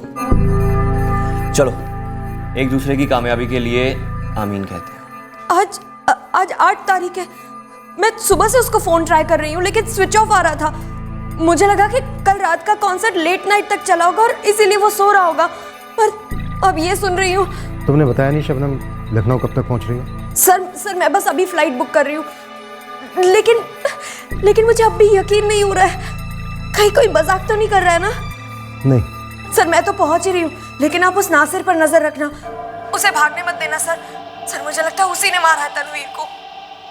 चलो एक दूसरे की कामयाबी के लिए आमीन कहते हैं। आज 8 तारीख है। मैं सुबह से उसको फोन ट्राई कर रही हूँ लेकिन स्विच ऑफ आ रहा था। मुझे लगा कि कल रात का कॉन्सर्ट लेट नाइट तक चला होगा और इसीलिए वो सो रहा होगा, पर अब ये सुन रही हूँ। तुमने बताया नहीं शबनम लखनऊ कब तक पहुंच रही है? सर मैं बस अभी फ्लाइट बुक कर रही हूँ, लेकिन मुझे अब भी यकीन नहीं हो रहा है। कहीं कोई मजाक तो नहीं कर रहा है ना? नहीं सर मैं तो पहुंच ही रही हूँ, लेकिन आप उस नासिर पर नजर रखना, उसे भागने मत देना सर। सर मुझे लगता है उसी ने मारा है तनवीर को।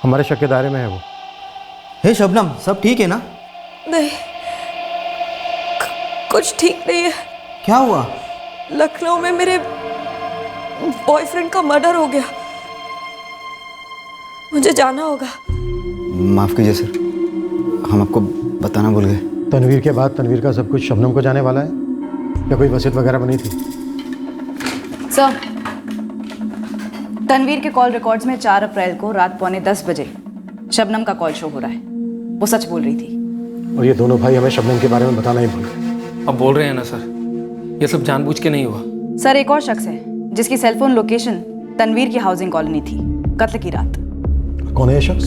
हमारे शक के दायरे में है वो। हे शबनम, सब ठीक है ना? नहीं, कुछ ठीक नहीं है। क्या हुआ? लखनऊ में मेरे बॉयफ्रेंड का मर्डर हो गया। मुझे जाना होगा। माफ कीजिए सर, हम आपको बताना भूल गए। तनवीर के बाद तनवीर का सब कुछ शबनम को जाने वाला है, या कोई वसीयत वगैरह बनी थी? सर, तनवीर के कॉल रिकॉर्ड्स में 4 अप्रैल को रात 9:45 बजे शबनम का कॉल शो हो रहा है। वो सच बोल रही थी। और ये दोनों भाई हमें शबनम के बारे में बताना ही भूल गए। अब बोल रहे हैं ना सर, ये सब जानबूझ के नहीं हुआ। सर एक और शख्स है जिसकी सेलफोन लोकेशन तनवीर की हाउसिंग कॉलोनी थी कत्ल की रात। कौन है ये शख्स?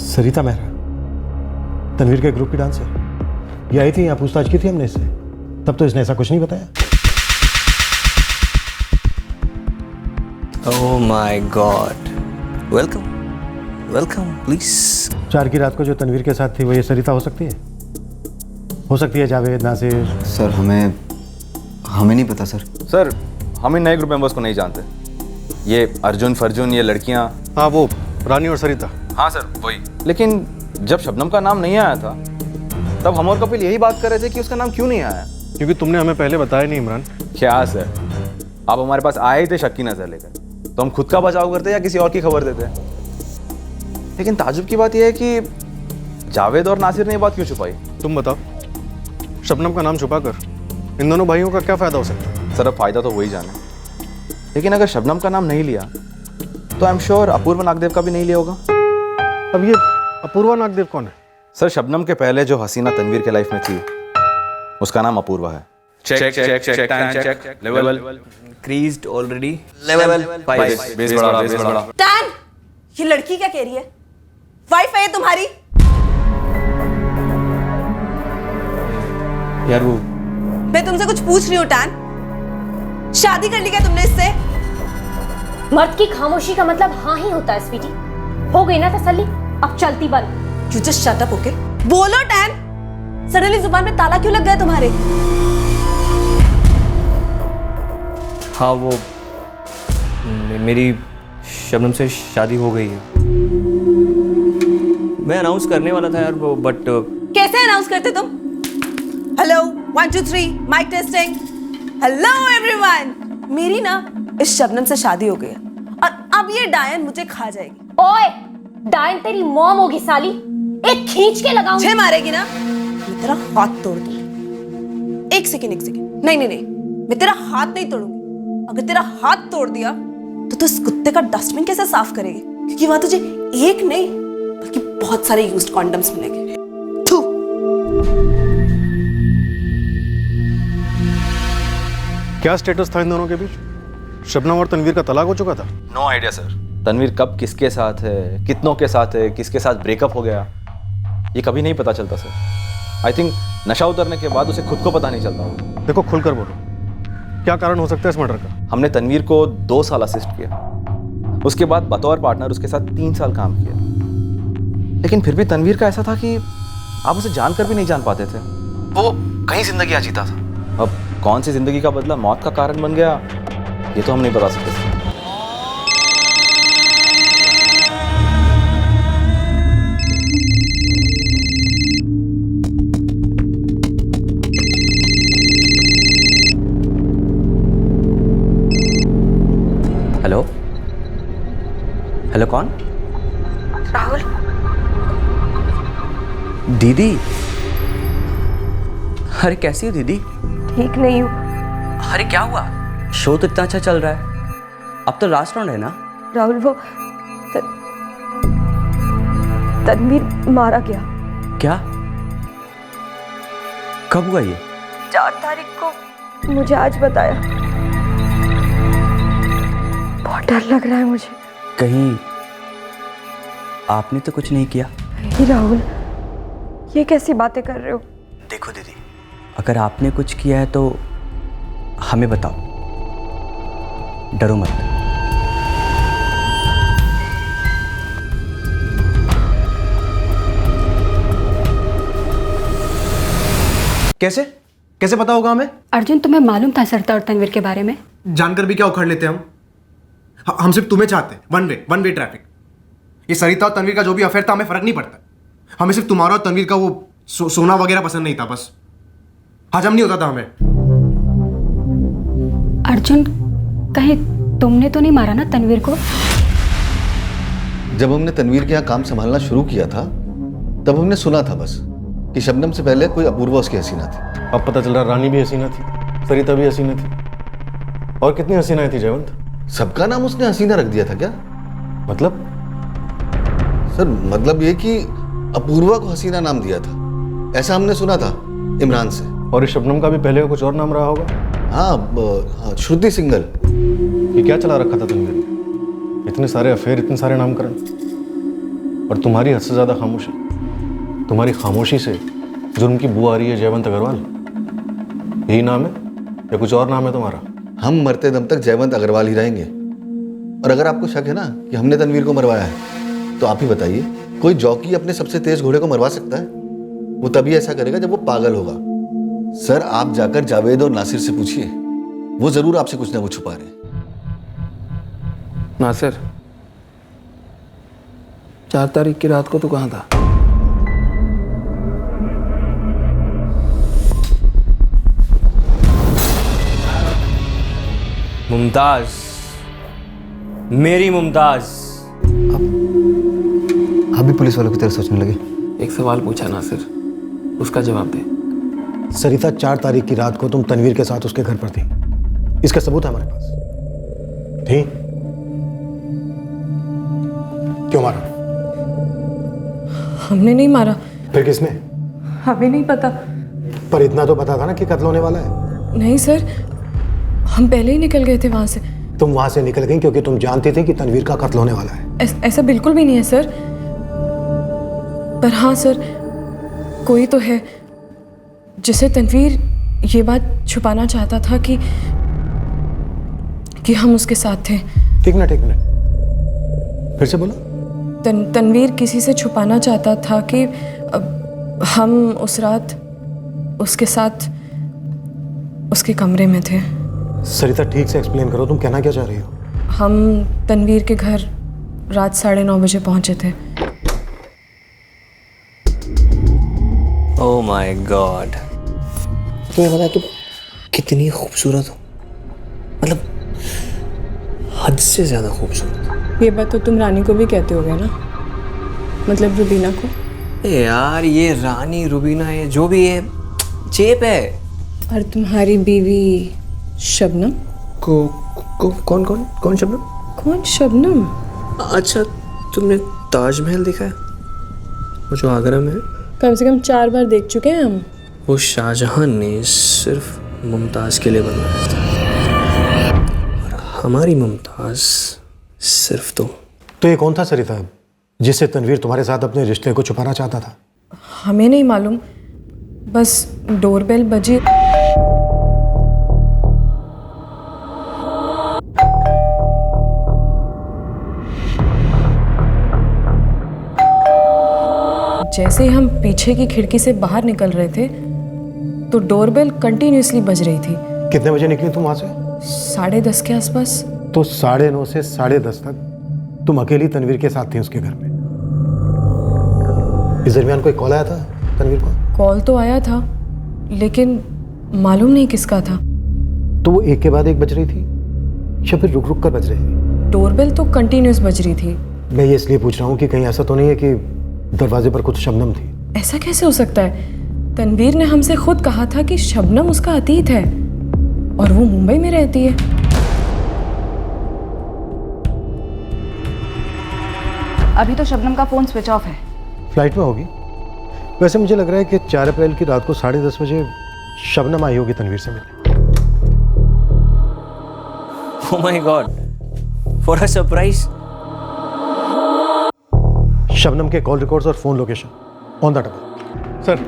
सरिता मेहरा, तनवीर के ग्रुप की डांसर। ये आई थी, यहाँ पूछताछ की थी हमने इससे, तब तो इसने ऐसा कुछ नहीं बताया। Oh my God, welcome please. 4 की रात को जो तनवीर के साथ थी वो ये सरिता हो सकती है? हो सकती है जावेद, नासिर। सर हमें नहीं पता सर। सर हम इन नए ग्रुप मेंबर्स को नहीं जानते। ये अर्जुन फर्जुन, ये लड़कियां। हाँ वो रानी और सरिता। हाँ सर वही। लेकिन जब शबनम का नाम नहीं आया था तब हम और कपिल यही बात कर रहे थे कि उसका नाम क्यों नहीं आया। क्योंकि तुमने हमें पहले बताया नहीं इमरान। क्या सर, आप हमारे पास आए ही थे शक की नजर लेकर, तो हम खुद का बचाव करते या किसी और की खबर देते। लेकिन ताजुब की बात यह है कि जावेद और नासिर ने ये बात क्यों छुपाई। तुम बताओ, शबनम का नाम छुपाकर इन दोनों भाइयों का क्या फायदा हो सकता है? सर अब फायदा तो वही जाने, लेकिन अगर शबनम का नाम नहीं लिया तो I am sure Apoorva Nagdev का भी नहीं लिया होगा। अब ये अपूर्वा नागदेव कौन है? सर शबनम के पहले जो हसीना तनवीर के लाइफ में थी उसका नाम अपूर्वा है। Check check check check level creased already level 5 base बड़ा। टैन, ये लड़की क्या कह रही है? वाइफ है ये तुम्हारी? यार वो मैं तुमसे कुछ पूछ रही हूँ टैन, शादी कर ली क्या तुमने इससे? मर्द की खामोशी का मतलब हाँ ही होता है स्वीटी। हो गई ना तसल्ली, अब चलती बंद। You just shut up, okay? बोलो टैन, सडनली जुबान में ताला क्यों लग गया तुम्हारे? हाँ वो मेरी शबनम से शादी हो गई है। मैं अनाउंस करने वाला था यार वो, बट कैसे अनाउंस करते तुम? Hello 1 2 3 mic testing. Hello everyone, मेरी ना इस शबनम से शादी हो गई है और अब ये डायन मुझे खा जाएगी। ओए, डायन तेरी मॉम होगी साली, एक खींच के लगाऊंगी। छे मारेगी ना, मैं तेरा हाथ तोड़ दूंगी। एक सेकंड नहीं, मैं तेरा हाथ नहीं तोड़ूंगी। अगर तेरा हाथ तोड़ दिया तो तू इस कुत्ते का डस्टबिन कैसे साफ करेगी? क्योंकि वहां तुझे एक नहीं बल्कि बहुत सारे यूज्ड कॉन्डम्स मिलेंगे। थू। क्या स्टेटस था इन दोनों के बीच? शबनम और तनवीर का तलाक हो चुका था? No idea sir. तनवीर कब किसके साथ है, कितनों के साथ है, किसके साथ ब्रेकअप हो गया, ये कभी नहीं पता चलता सर। आई थिंक नशा उतरने के बाद उसे खुद को पता नहीं चलता। देखो खुलकर बोलो, क्या कारण हो सकता है इस मर्डर का? हमने तनवीर को 2 साल असिस्ट किया, उसके बाद बतौर पार्टनर उसके साथ 3 साल काम किया, लेकिन फिर भी तनवीर का ऐसा था कि आप उसे जानकर भी नहीं जान पाते थे। वो कहीं जिंदगी जीता था। अब कौन सी जिंदगी का बदला मौत का कारण बन गया ये तो हम नहीं बता सकते। हेलो हेलो, कौन? राहुल। दीदी, अरे कैसी हो दीदी? ठीक नहीं हूँ। अरे क्या हुआ? शो तो इतना अच्छा चल रहा है, अब तो लास्ट राउंड है ना? राहुल वो तनवीर मारा गया। क्या? कब हुआ ये? 4 तारीख को मुझे आज बताया। बहुत डर लग रहा है मुझे। कहीं आपने तो कुछ नहीं किया? नहीं राहुल, ये कैसी बातें कर रहे हो? देखो दीदी, अगर आपने कुछ किया है तो हमें बताओ, डरो मत। कैसे कैसे पता होगा हमें? अर्जुन, तुम्हें मालूम था सरिता और तनवीर के बारे में? जानकर भी क्या उखाड़ लेते हम? हम सिर्फ तुम्हें चाहते हैं, वन वे ट्रैफिक। ये सरिता और तनवीर का जो भी अफेयर था हमें फर्क नहीं पड़ता। हमें सिर्फ तुम्हारा और तनवीर का वो सोना वगैरह पसंद नहीं था, बस हजम नहीं होता था हमें। अर्जुन, कहीं तुमने तो नहीं मारा ना तनवीर को? जब हमने तनवीर के यहाँ काम संभालना शुरू किया था तब हमने सुना था बस कि शबनम से पहले कोई अपूर्वा उसकी हसीना थी। अब पता चल रहा रानी भी हसीना थी, सरिता भी हसीना थी। और कितनी हसीनाएं थी जयवंत? सबका नाम उसने हसीना रख दिया था क्या? मतलब? सर मतलब ये कि अपूर्वा को हसीना नाम दिया था, ऐसा हमने सुना था इमरान से। और इस शबनम का भी पहले कुछ और नाम रहा होगा? हाँ, श्रुति सिंगल। ये क्या चला रखा था तनवीर? इतने सारे अफेयर, इतने सारे नामकरण, और तुम्हारी हद से ज्यादा खामोशी। तुम्हारी खामोशी से जुर्म की बू आ रही है जयवंत अग्रवाल। यही नाम है या कुछ और नाम है तुम्हारा? हम मरते दम तक जयवंत अग्रवाल ही रहेंगे। और अगर आपको शक है ना कि हमने तनवीर को मरवाया है तो आप ही बताइए, कोई जॉकी अपने सबसे तेज घोड़े को मरवा सकता है? वो तभी ऐसा करेगा जब वो पागल होगा। सर आप जाकर जावेद और नासिर से पूछिए, वो जरूर आपसे कुछ ना कुछ छुपा रहे हैं। नासिर, 4 तारीख की रात को तू कहाँ था? मुमताज, मेरी मुमताज। आप भी पुलिस वालों की तरह सोचने लगे? एक सवाल पूछा नासिर, उसका जवाब दे। सरिता 4 तारीख की रात को तुम तनवीर के साथ उसके घर पर थी, इसका सबूत है हमारे पास। थी? क्यों मारा? हमने नहीं मारा। फिर किसने? हमें नहीं पता। पर इतना तो पता था ना कि कत्ल होने वाला है। नहीं सर, हम पहले ही निकल गए थे वहां से। तुम वहां से निकल गई क्योंकि तुम जानती थी कि तनवीर का कत्ल होने वाला है। ऐसा बिल्कुल भी नहीं है सर। पर हाँ सर, कोई तो है जिसे तनवीर ये बात छुपाना चाहता था कि हम उसके साथ थे। ठीक ना, फिर से बोलो। तनवीर किसी से छुपाना चाहता था कि हम उस रात उसके साथ उसके कमरे में थे। सरिता ठीक से एक्सप्लेन करो, तुम कहना क्या चाह रही हो? हम तनवीर के घर रात 9:30 बजे पहुंचे थे। ओह माय गॉड, तुम्हें पता है तुम कितनी खूबसूरत हो, मतलब हद से ज्यादा खूबसूरत। ये बात तो तुम रानी को भी कहते होगे ना, मतलब रुबीना को। यार ये रानी रुबीना ये जो भी है चेप है। और तुम्हारी बीवी शबनम कौन शबनम? कौन शबनम? अच्छा, तुमने ताजमहल देखा है, वो जो आगरा में है? कम से कम 4 बार देख चुके हैं हम। वो शाहजहां ने सिर्फ मुमताज के लिए बनवाया था, और हमारी मुमताज सिर्फ तो ये कौन था सरिता जिससे तनवीर तुम्हारे साथ अपने रिश्ते को छुपाना चाहता था? हमें नहीं मालूम, बस डोरबेल बजी। जैसे ही हम पीछे की खिड़की से बाहर निकल रहे थे तो डोरबेल कंटिन्यूअसली बज रही थी। कितने बजे निकली तुम वहां से? 10:30 के आसपास। तो 9:30 से 10:30 तक तुम अकेली तनवीर के साथ थी उसके घर में। इस दरमियान कोई कॉल आया था तनवीर को? कॉल तो आया था, लेकिन मालूम नहीं किसका था। तो वो एक के बाद एक बज रही थी या फिर रुक रुक कर बज रही थी? डोरबेल तो कंटिन्यूअस बज रही थी। मैं ये इसलिए पूछ रहा हूँ कि कहीं ऐसा तो नहीं है कि दरवाजे पर कुछ शबनम थी? ऐसा कैसे हो सकता है? तनवीर ने हमसे खुद कहा था कि शबनम उसका अतीत है और वो मुंबई में रहती है। अभी तो शबनम का फोन स्विच ऑफ है। फ्लाइट में होगी। वैसे मुझे लग रहा है कि 4 अप्रैल की रात को 10:30 बजे शबनम आई होगी तनवीर से मिलने। Oh my God, for a surprise. Shabnam के कॉल रिकॉर्ड्स और phone location on the table. Sir,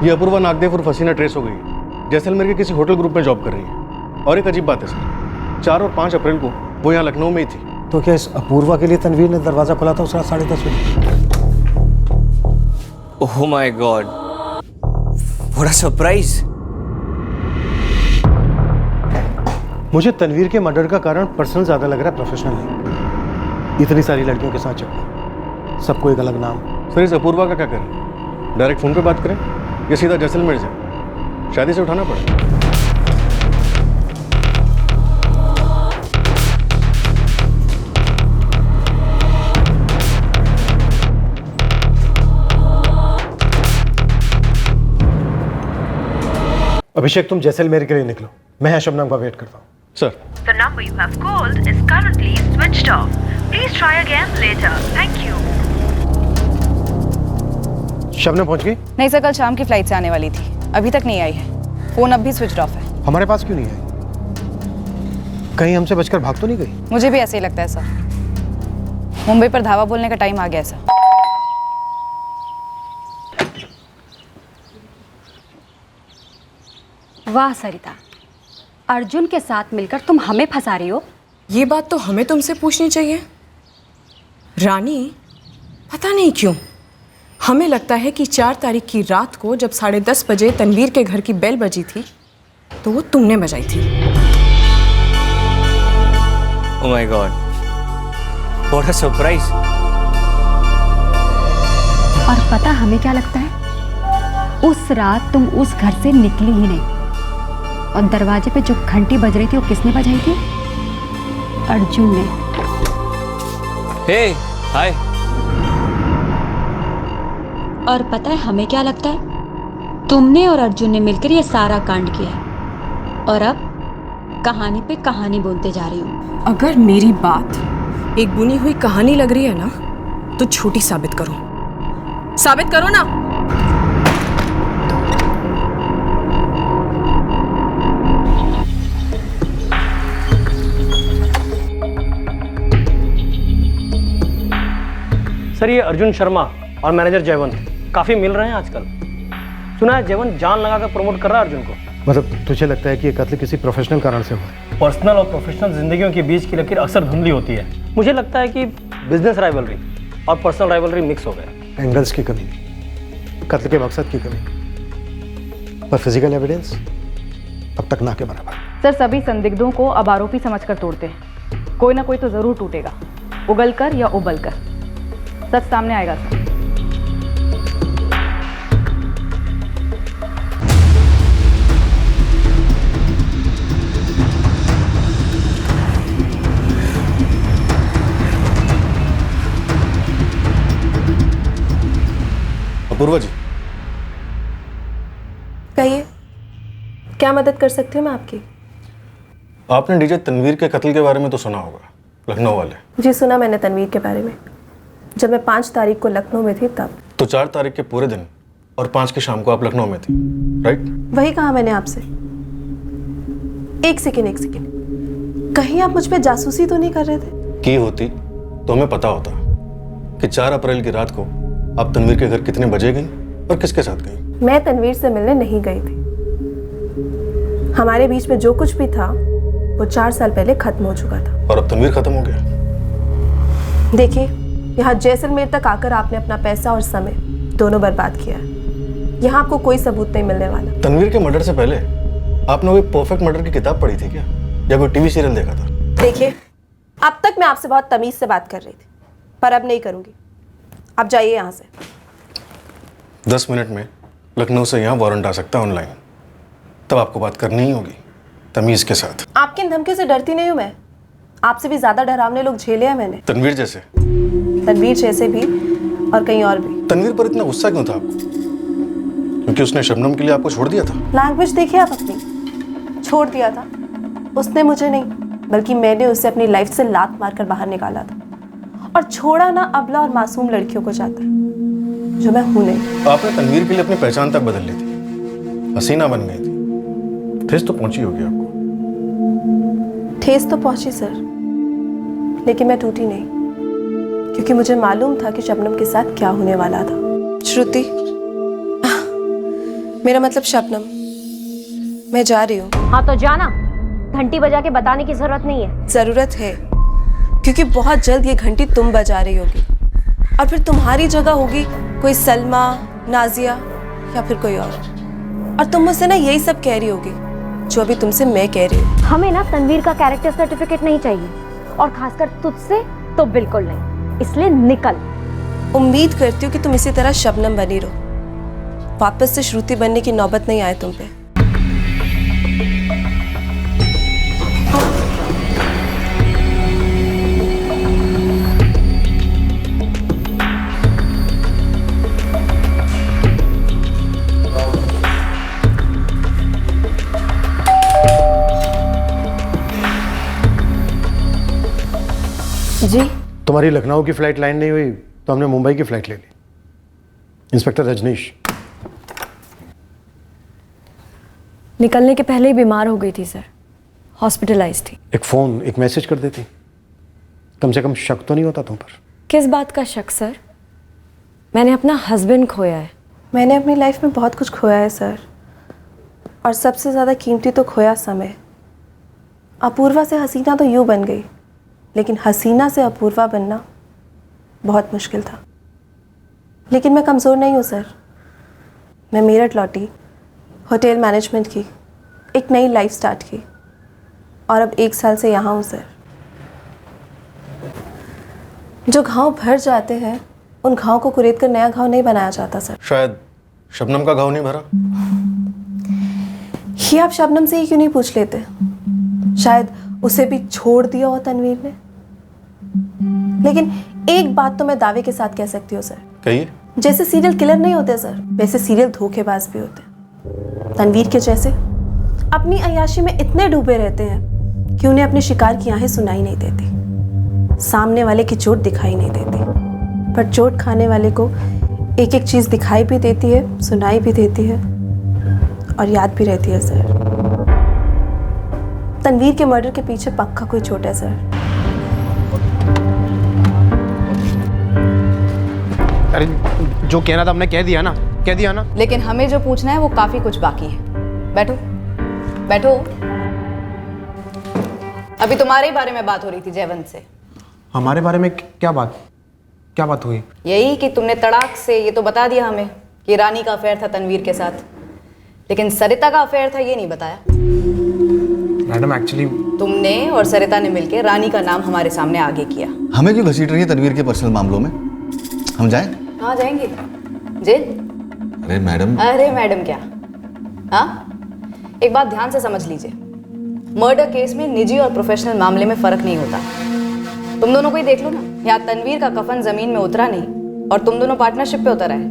ये अपूर्वा नागदेव और फसीना ट्रेस हो गई है। जैसलमेर के किसी होटल ग्रुप में जॉब कर रही है। और एक अजीब बात है सर, 4 और 5 अप्रैल को वो यहाँ लखनऊ में ही थी। तो क्या इस अपूर्वा के लिए तनवीर ने दरवाजा खोला था उस रात 10:30 बजे? Oh my God, what a surprise. मुझे तनवीर के मर्डर का कारण पर्सनल ज्यादा लग रहा है, प्रोफेशनल नहीं। इतनी सारी लड़कियों के साथ चक्कर, सबको एक अलग नाम। सर, इस अपूर्वा का क्या करें? डायरेक्ट फोन पे बात करें या सीधा जैसलमेर जाए? शादी से उठाना पड़ेगा। अभिषेक, तुम जैसलमेर के लिए निकलो, मैं शबनम का वेट करता हूँ। Sir, The number you have called is currently switched off. Please try again later. Thank you. Shabnam पहुंच गई? नहीं सर, कल शाम की फ्लाइट से आने वाली थी, अभी तक नहीं आई है। फोन अब भी स्विच ऑफ है। हमारे पास क्यों नहीं आई? कहीं हमसे बचकर भाग तो नहीं गई? मुझे भी ऐसे ही लगता है सर। मुंबई पर धावा बोलने का टाइम आ गया सर। वाह सरिता, अर्जुन के साथ मिलकर तुम हमें फंसा रही हो। ये बात तो हमें तुमसे पूछनी चाहिए रानी। पता नहीं क्यों हमें लगता है कि 4 तारीख की रात को जब 10:30 बजे तनवीर के घर की बेल बजी थी, तो वो तुमने बजाई थी। Oh my God, what a surprise. और पता हमें क्या लगता है, उस रात तुम उस घर से निकली ही नहीं। और दरवाजे पे जो घंटी बज रही थी वो किसने बजाई थी? अर्जुन ने। हे हाय। और पता है हमें क्या लगता है, तुमने और अर्जुन ने मिलकर ये सारा कांड किया है। और अब कहानी पे कहानी बोलते जा रही हूँ। अगर मेरी बात एक बुनी हुई कहानी लग रही है ना, तो छोटी साबित करो, साबित करो ना। सर ये अर्जुन शर्मा और मैनेजर जयवंत काफ़ी मिल रहे हैं आजकल। सुना है जयवंत जान लगाकर प्रमोट कर रहा है अर्जुन को। मतलब तुझे लगता है कि ये कत्ल किसी प्रोफेशनल कारण से हुआ? पर्सनल और प्रोफेशनल जिंदगियों के बीच की लकीर अक्सर धुंधली होती है। मुझे लगता है कि बिजनेस राइवलरी और पर्सनल राइवलरी मिक्स हो गया। एंगल्स की कमी, कत्ल के मकसद की कमी, पर फिजिकल एविडेंस अब तक ना के बराबर। सर सभी संदिग्धों को अब आरोपी समझकर तोड़ते हैं। कोई ना कोई तो जरूर टूटेगा, उगल कर या उबल कर। सच सामने आएगा सर। अपूर्वा जी, कहिए, क्या मदद कर सकती हूँ मैं आपकी? आपने डीजे तनवीर के कत्ल के बारे में तो सुना होगा, लखनऊ वाले। जी सुना मैंने तनवीर के बारे में। जब मैं 5 तारीख को लखनऊ में थी तब। तो 4 तारीख के पूरे दिन और 5 की शाम को आप लखनऊ में थी, राइट? वही कहा मैंने आपसे। एक सेकेंड, कहीं आप मुझ पे जासूसी तो नहीं कर रहे थे? की होती तो हमें पता होता कि 4 अप्रैल की रात को आप तनवीर के घर कितने बजे गई और किसके साथ गई। मैं तनवीर से मिलने नहीं गई थी। हमारे बीच में जो कुछ भी था वो 4 साल पहले खत्म हो चुका था। और अब तनवीर खत्म हो गया। देखिए, यहाँ जैसलमेर तक आकर आपने अपना पैसा और समय दोनों बर्बाद किया है। यहाँ आपको कोई सबूत नहीं मिलने वाला। तनवीर के मर्डर से पहले आपने कोई परफेक्ट मर्डर की किताब पढ़ी थी क्या, या कोई टीवी सीरियल देखा था? देखिए, अब तक मैं आपसे बहुत तमीज से बात कर रही थी, पर अब नहीं करूंगी। आप जाइए यहाँ से। 10 मिनट में लखनऊ से यहाँ वारंट आ सकता है ऑनलाइन, तब आपको बात करनी ही होगी तमीज के साथ। आपकी इन धमकियों से डरती नहीं हूँ मैं। आपसे भी ज्यादा डरावने लोग झेले हैं मैंने। तनवीर जैसे? तनवीर जैसे भी और कहीं और भी। तनवीर पर इतना गुस्सा क्यों था आपको? क्योंकि उसने शबनम के लिए आपको छोड़ दिया था? लैंग्वेज देखिए आप अपनी। छोड़ दिया था उसने मुझे नहीं, बल्कि मैंने उसे अपनी लाइफ से लात मारकर बाहर निकाला था। और छोड़ा ना अबला और मासूम लड़कियों को जाता है, जो मैं हूं नहीं। आपने तनवीर के लिए अपनी पहचान तक बदल ली थी, हसीना बन गई थी। ठेस तो पहुंची होगी आपको। ठेस तो पहुंची सर, लेकिन मैं टूटी नहीं, क्योंकि मुझे मालूम था कि शबनम के साथ क्या होने वाला था। श्रुति, मेरा मतलब शबनम, मैं जा रही हूँ। हाँ तो जाना, घंटी बजा के बताने की जरूरत नहीं है। जरूरत है, क्योंकि बहुत जल्द ये घंटी तुम बजा रही होगी, और फिर तुम्हारी जगह होगी कोई सलमा, नाजिया या फिर कोई और तुम मुझसे ना यही सब कह रही होगी जो अभी तुमसे मैं कह रही हूँ। हमें ना तनवीर का कैरेक्टर सर्टिफिकेट नहीं चाहिए, और खासकर तुझसे तो बिल्कुल नहीं। इसलिए निकल। उम्मीद करती हूँ कि तुम इसी तरह शबनम बनी रहो, वापस से श्रुति बनने की नौबत नहीं आए तुम पे। जी, तुम्हारी लखनऊ की फ्लाइट लैंड नहीं हुई तो हमने मुंबई की फ्लाइट ले ली। इंस्पेक्टर रजनीश। निकलने के पहले ही बीमार हो गई थी सर, हॉस्पिटलाइज थी। एक फोन, एक मैसेज कर देती, कम से कम शक तो नहीं होता तुम पर। किस बात का शक सर? मैंने अपना हस्बैंड खोया है। मैंने अपनी लाइफ में बहुत कुछ खोया है सर, और सबसे ज़्यादा कीमती तो खोया समय। अपूर्वा से हसीना तो यूँ बन गई, लेकिन हसीना से अपूर्वा बनना बहुत मुश्किल था। लेकिन मैं कमज़ोर नहीं हूँ सर। मैं मेरठ लौटी, होटल मैनेजमेंट की, एक नई लाइफ स्टार्ट की और अब 1 साल से यहाँ हूँ सर। जो घाव भर जाते हैं उन घाव को कुरेद कर नया घाव नहीं बनाया जाता सर। शायद शबनम का घाव नहीं भरा। ये आप शबनम से ही क्यों नहीं पूछ लेते? शायद उसे भी छोड़ दिया हो तनवीर ने। लेकिन एक बात तो मैं दावे के साथ कह सकती हूँ सर। कहिए। जैसे सीरियल किलर नहीं होते सर, वैसे सीरियल धोखेबाज भी होते। तनवीर के जैसे अपनी अय्याशी में इतने डूबे रहते हैं कि उन्हें अपने शिकार की आहें सुनाई नहीं देती, सामने वाले की चोट दिखाई नहीं देती। पर चोट खाने वाले को एक एक चीज़ दिखाई भी देती है, सुनाई भी देती है और याद भी रहती है सर। तनवीर के मर्डर के पीछे पक्का कोई चोट है सर। अरे जो कहना था हमने कह दिया ना। लेकिन हमें जो पूछना है वो काफी कुछ बाकी है। बैठो बैठो। अभी तुम्हारे ही बारे में बात हो रही थी जयवंत से। हमारे बारे में क्या बात हुई? यही कि तुमने तड़ाक से ये तो बता दिया हमें कि रानी का अफेयर था तनवीर के साथ, लेकिन सरिता का अफेयर था ये नहीं बताया। मैडम एक्चुअली तुमने और सरिता ने मिलकर रानी का नाम हमारे सामने आगे किया। हमें क्यों घसीट रही है तनवीर के पर्सनल मामलों में? हम जाएं? कहाँ जाएंगे? जेल? अरे मैडम क्या? हाँ, एक बात ध्यान से समझ लीजिए, मर्डर केस में निजी और प्रोफेशनल मामले में फर्क नहीं होता। तुम दोनों को ही देख लो ना, यहाँ तनवीर का कफन जमीन में उतरा नहीं और तुम दोनों पार्टनरशिप पे उतर आए।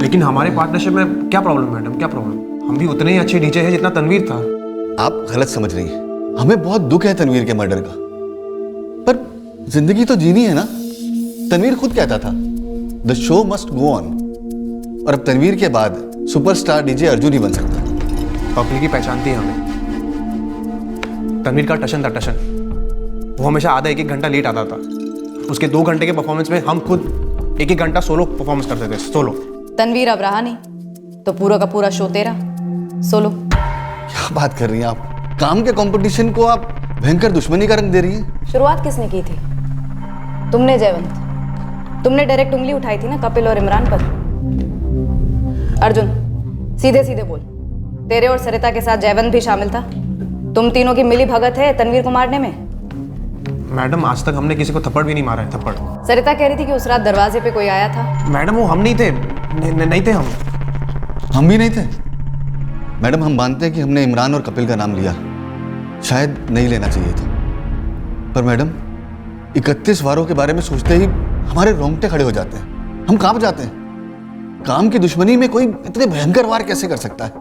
लेकिन हमारे पार्टनरशिप में क्या प्रॉब्लम मैडम? क्या प्रॉब्लम? हम भी उतने ही अच्छे डीजे हैं जितना तनवीर था। आप गलत समझ रही हैं। हमें बहुत दुख है तनवीर के मर्डर का, पर जिंदगी तो जीनी है ना। तनवीर खुद कहता था the show must go on, और अब तनवीर के बाद सुपरस्टार डीजे अर्जुन ही बन सकता है। पब्लिक ही पहचानती है हमें। तनवीर का टशन था टशन। वो हमेशा आधा 1-1 घंटा लेट आता था। उसके 2 घंटे के परफॉर्मेंस में हम खुद 1-1 घंटा सोलो परफॉर्मेंस करते थे। सोलो। तनवीर अब रहा नहीं तो पूरा का पूरा शो तेरा सोलो। क्या बात कर रही हैं आप? काम के कंपटीशन को आप भयंकर दुश्मनी का रंग दे रही हैं। शुरुआत किसने की थी? तुमने जयवंत। तुमने डायरेक्ट उंगली उठाई थी ना कपिल और इमरान पर। अर्जुन सीधे सीधे बोल, तेरे और सरिता के साथ जयवंत भी शामिल था? तुम तीनों की मिली भगत है तनवीर को मारने में? मैडम आज तक हमने किसी को थप्पड़ भी नहीं मारा है। थप्पड़ सरिता कह रही थी कि उस रात दरवाजे पे कोई आया था। मैडम वो हम नहीं थे। नहीं थे हम भी नहीं थे मैडम। हम मानते हैं कि हमने इमरान और कपिल का नाम लिया, शायद नहीं लेना चाहिए था। पर मैडम 31 वारों के बारे में सोचते ही हमारे रोंगटे खड़े हो जाते हैं, हम कांप जाते हैं। काम की दुश्मनी में कोई इतने भयंकर वार कैसे कर सकता है?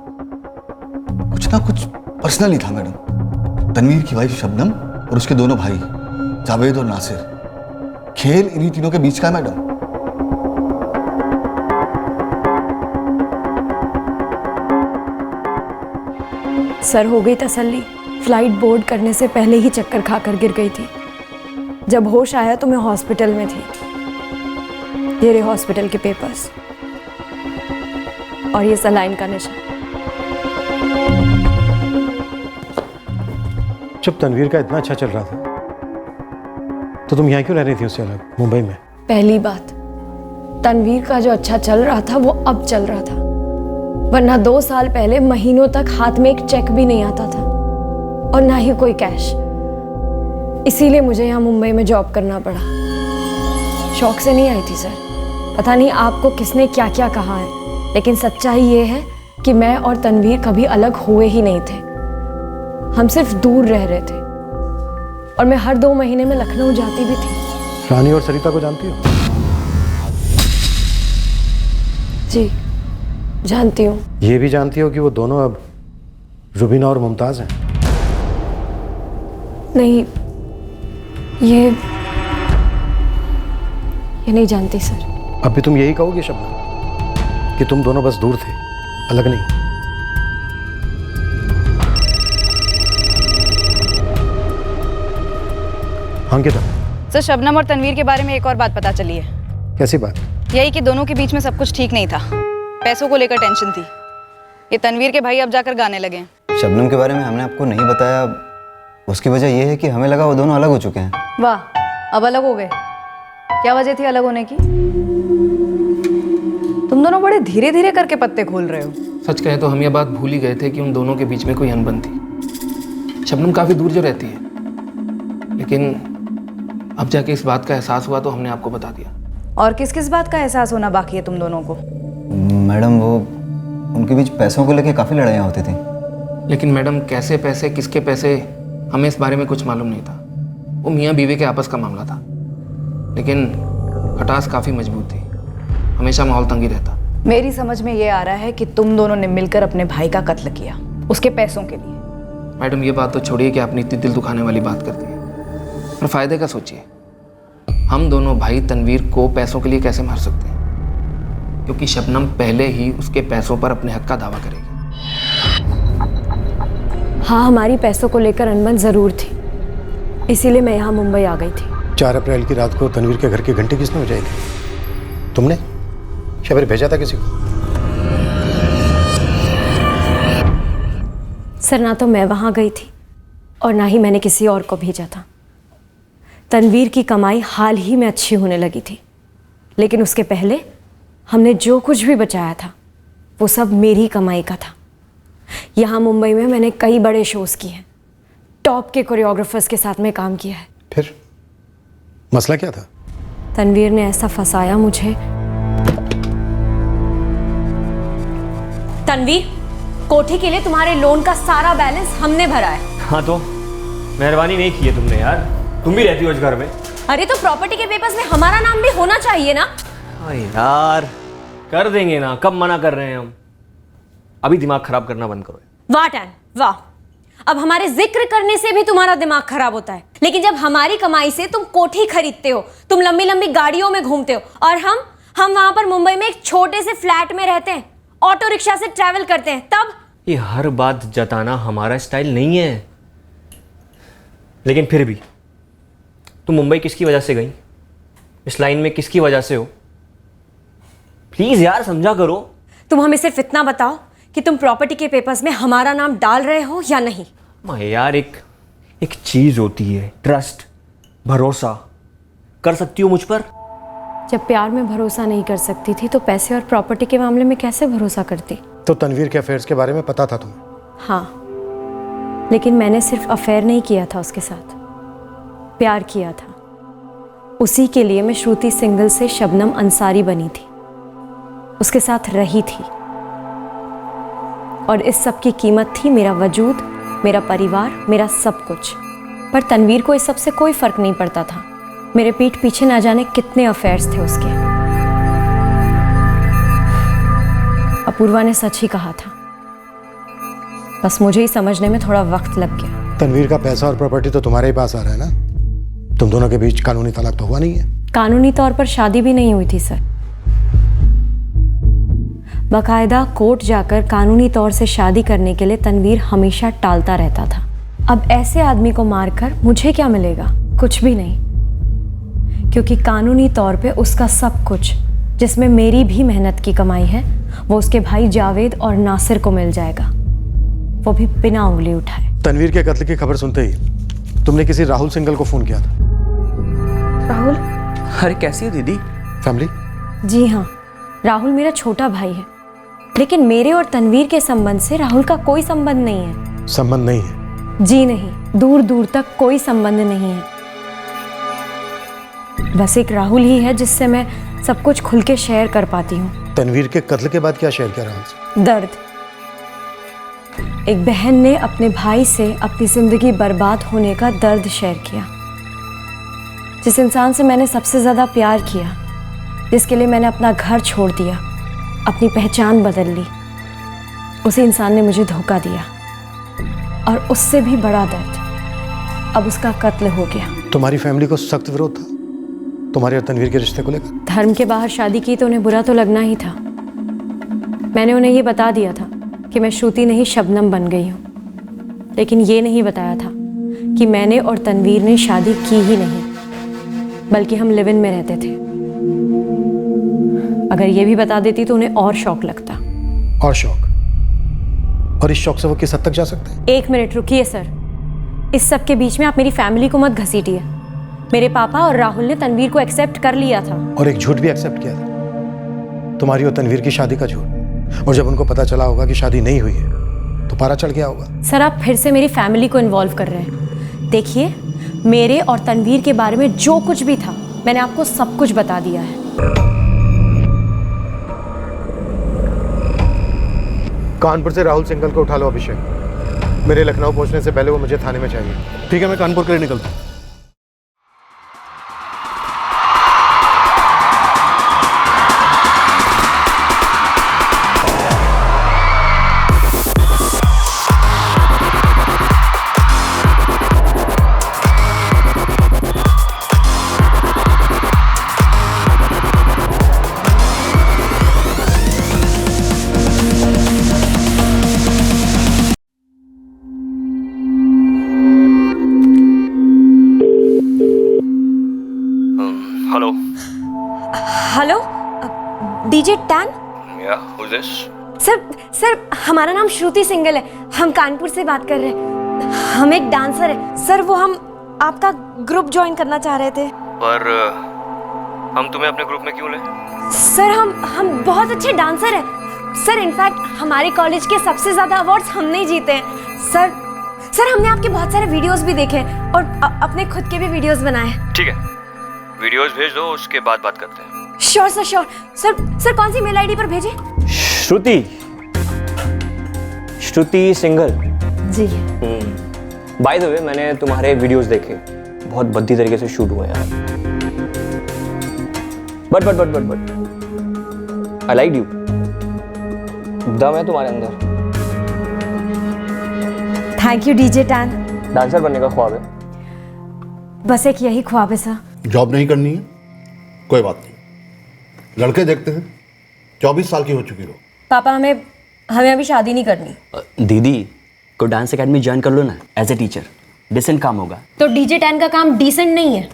कुछ ना कुछ पर्सनल ही था मैडम। तनवीर की वाइफ शबनम और उसके दोनों भाई जावेद और नासिर। खेल इन्हीं तीनों के बीच का है मैडम। सर हो गई तसल्ली। फ्लाइट बोर्ड करने से पहले ही चक्कर खाकर गिर गई थी। जब होश आया तो मैं हॉस्पिटल में थी। ये रहे हॉस्पिटल के पेपर्स और ये सलाइन का नशा। जब तनवीर का इतना अच्छा चल रहा था तो तुम यहाँ क्यों रह रही थी उससे अलग मुंबई में? पहली बात, तनवीर का जो अच्छा चल रहा था वो अब चल रहा था, वरना 2 साल पहले महीनों तक हाथ में एक चेक भी नहीं आता था और ना ही कोई कैश। इसीलिए मुझे यहाँ मुंबई में जॉब करना पड़ा। शौक से नहीं आई थी सर। पता नहीं आपको किसने क्या क्या कहा है, लेकिन सच्चाई ये है कि मैं और तनवीर कभी अलग हुए ही नहीं थे। हम सिर्फ दूर रह रहे थे और मैं हर 2 महीने में लखनऊ जाती भी थी। रानी और सरिता को जानती हो? जी जानती हूँ। ये भी जानती हो कि वो दोनों अब रुबीना और मुमताज हैं? नहीं, ये नहीं जानती सर। अब भी तुम यही कहोगे शबनम कि तुम दोनों बस दूर थे, अलग नहीं? अंकिता, सर शबनम और तनवीर के बारे में एक और बात पता चली है। कैसी बात? यही कि दोनों के बीच में सब कुछ ठीक नहीं था। पैसों को लेकर टेंशन थी। ये तनवीर के भाई अब जाकर गाने लगे। शबनम के बारे में हमने आपको नहीं बताया, उसकी वजह यह है कि हमें लगा वो दोनों अलग हो चुके हैं। वाह, अब अलग हो गए? क्या वजह थी अलग होने की? तुम दोनों बड़े धीरे धीरे करके पत्ते खोल रहे हो। सच कहे तो हम ये बात भूल ही गए थे कि उन दोनों के बीच में कोई अनबन थी। शबनम काफ़ी दूर जो रहती है, लेकिन अब जाके इस बात का एहसास हुआ तो हमने आपको बता दिया। और किस किस बात का एहसास होना बाकी है तुम दोनों को? मैडम वो उनके बीच पैसों को लेके काफ़ी लड़ाइयाँ होती थी। लेकिन मैडम कैसे पैसे, किसके पैसे, हमें इस बारे में कुछ मालूम नहीं था। वो मियाँ बीवी के आपस का मामला था, लेकिन खटास काफ़ी मजबूत थी, हमेशा माहौल तंगी रहता। मेरी समझ में ये आ रहा है कि तुम दोनों ने मिलकर अपने भाई का कत्ल किया उसके पैसों के लिए। मैडम ये बात तो छोड़िए कि आपने इतनी दिल दुखाने वाली बात कर दी है, पर फायदे का सोचिए। हम दोनों भाई तनवीर को पैसों के लिए कैसे मार सकते हैं, क्योंकि शबनम पहले ही उसके पैसों पर अपने हक का दावा करेगी। हाँ, हमारी पैसों को लेकर अनबन ज़रूर थी, इसीलिए मैं यहाँ मुंबई आ गई थी। 4 अप्रैल की रात को तनवीर के घर की घंटी किसने बजाई थी? तुमने या फिर भेजा था किसी को? सर, ना तो मैं वहाँ गई थी और ना ही मैंने किसी और को भेजा था। तनवीर की कमाई हाल ही में अच्छी होने लगी थी, लेकिन उसके पहले हमने जो कुछ भी बचाया था वो सब मेरी कमाई का था। यहाँ मुंबई में मैंने कई बड़े शोज़ किए हैं, टॉप के कोरियोग्राफर्स के साथ में काम किया है। फिर मसला क्या था? तनवीर ने ऐसा फंसाया मुझे। तनवीर, कोठी के लिए तुम्हारे लोन का सारा बैलेंस हमने भरा है। हाँ तो मेहरबानी नहीं की है तुमने यार, तुम भी रहती हो इस घर में। अरे तो प्रॉपर्टी के पेपर्स में हमारा नाम भी होना चाहिए ना। यार कर देंगे ना, कब मना कर रहे हैं हम। अभी दिमाग खराब करना बंद करो। वाह टैन वाह, अब हमारे जिक्र करने से भी तुम्हारा दिमाग खराब होता है, लेकिन जब हमारी कमाई से तुम कोठी खरीदते हो, तुम लंबी लंबी गाड़ियों में घूमते हो, और हम वहां पर मुंबई में एक छोटे से फ्लैट में रहते हैं, ऑटो रिक्शा से ट्रैवल करते हैं, तब ये हर बात जताना हमारा स्टाइल नहीं है। लेकिन फिर भी तुम मुंबई किसकी वजह से गई, इस लाइन में किसकी वजह से हो? प्लीज यार समझा करो। तुम हमें सिर्फ इतना बताओ कि तुम प्रॉपर्टी के पेपर्स में हमारा नाम डाल रहे हो या नहीं। यार एक चीज होती है ट्रस्ट, भरोसा। कर सकती हो मुझ पर? जब प्यार में भरोसा नहीं कर सकती थी तो पैसे और प्रॉपर्टी के मामले में कैसे भरोसा करती? तो तनवीर के अफेयर्स के बारे में पता था तुम्हें? हाँ, लेकिन मैंने सिर्फ अफेयर नहीं किया था उसके साथ, प्यार किया था। उसी के लिए मैं श्रुति सिंघल से शबनम अंसारी बनी थी, उसके साथ रही थी, और इस सब की कीमत थी मेरा वजूद, मेरा परिवार, मेरा सब कुछ। पर तनवीर को इस सब से कोई फर्क नहीं पड़ता था। मेरे पीठ पीछे ना जाने कितने अफेयर्स थे उसके। अपूर्वा ने सच ही कहा था, बस मुझे ही समझने में थोड़ा वक्त लग गया। तनवीर का पैसा और प्रॉपर्टी तो तुम्हारे ही पास आ रहा है ना? तुम दोनों के बीच कानूनी तलाक तो हुआ नहीं है? कानूनी तौर पर शादी भी नहीं हुई थी सर। बाकायदा कोर्ट जाकर कानूनी तौर से शादी करने के लिए तनवीर हमेशा टालता रहता था। अब ऐसे आदमी को मारकर मुझे क्या मिलेगा? कुछ भी नहीं, क्योंकि कानूनी तौर पे उसका सब कुछ, जिसमें मेरी भी मेहनत की कमाई है, वो उसके भाई जावेद और नासिर को मिल जाएगा, वो भी बिना उंगली उठाए। तनवीर के कत्ल की खबर सुनते ही तुमने किसी राहुल सिंघल को फोन किया था? राहुल? अरे कैसी हो दीदी? फैमिली? जी हाँ, राहुल मेरा छोटा भाई है, लेकिन मेरे और तनवीर के संबंध से राहुल का कोई संबंध नहीं है। संबंध नहीं है? जी नहीं, दूर दूर तक कोई संबंध नहीं है। बस एक राहुल ही है जिससे मैं सब कुछ खुल के शेयर कर पाती हूँ। तनवीर के कत्ल के बाद क्या शेयर किया राहुल से? दर्द। एक बहन ने अपने भाई से अपनी जिंदगी बर्बाद होने का दर्द शेयर किया। जिस इंसान से मैंने सबसे ज्यादा प्यार किया, जिसके लिए मैंने अपना घर छोड़ दिया, अपनी पहचान बदल ली, उसी इंसान ने मुझे धोखा दिया, और उससे भी बड़ा दर्द, अब उसका कत्ल हो गया। तुम्हारी फैमिली को सख्त विरोध था तुम्हारे और तनवीर के रिश्ते को लेकर? धर्म के बाहर शादी की तो उन्हें बुरा तो लगना ही था। मैंने उन्हें ये बता दिया था कि मैं श्रुति नहीं शबनम बन गई हूँ, लेकिन ये नहीं बताया था कि मैंने और तनवीर ने शादी की ही नहीं, बल्कि हम लिव इन में रहते थे। अगर ये भी बता देती तो उन्हें और शौक लगता। और शौक? और इस शौक से वो किस हद तक जा सकते हैं? 1 मिनट रुकिए सर, इस सब के बीच में आप मेरी फैमिली को मत घसीटिए। मेरे पापा और राहुल ने तनवीर को एक्सेप्ट कर लिया था। और एक झूठ भी एक्सेप्ट किया था, तुम्हारी और तनवीर की शादी का झूठ। और जब उनको पता चला होगा कि शादी नहीं हुई है तो पारा चढ़ गया होगा। सर आप फिर से मेरी फैमिली को इन्वॉल्व कर रहे हैं। देखिए, मेरे और तनवीर के बारे में जो कुछ भी था मैंने आपको सब कुछ बता दिया है। कानपुर से राहुल सिंघल को उठा लो अभिषेक। मेरे लखनऊ पहुंचने से पहले वो मुझे थाने में चाहिए। ठीक है, मैं कानपुर के लिए निकलता हूँ। Hello hello, DJ tan. या who's this? सर हमारा नाम श्रुति सिंगल है। हम कानपुर से बात कर रहे हैं। हम एक डांसर है सर। वो हम आपका ग्रुप ज्वाइन करना चाह रहे थे। पर हम तुम्हें अपने ग्रुप में क्यों लें? सर हम बहुत अच्छे डांसर हैं सर। इनफैक्ट हमारे कॉलेज के सबसे ज्यादा अवार्ड्स हमने ही जीते हैं सर। हमने आपके बहुत सारे वीडियोस भी देखे और अपने खुद के भी वीडियोस बनाए। ठीक है, वीडियोस भेज दो, उसके बाद बात करते हैं। Sure sir, sure sir. कौन सी मेल आईडी पर भेजें? श्रुति सिंघल जी। बाय द वे, मैंने तुम्हारे वीडियोस देखे, बहुत भद्दी तरीके से शूट हुए हैं। But I like you. दम है तुम्हारे अंदर। Thank you DJ tan. Dancer बनने का ख्वाब है? बस एक यही ख्वाब है सर। जॉब नहीं करनी है, कोई बात नहीं, लड़के देखते हैं। 24 साल की हो चुकी हो। पापा हमें अभी शादी नहीं करनी। दीदी को डांस एकेडमी ज्वाइन कर लो ना, एज ए टीचर। डिसेंट काम होगा। तो डीजे टैन का काम डिसेंट नहीं है?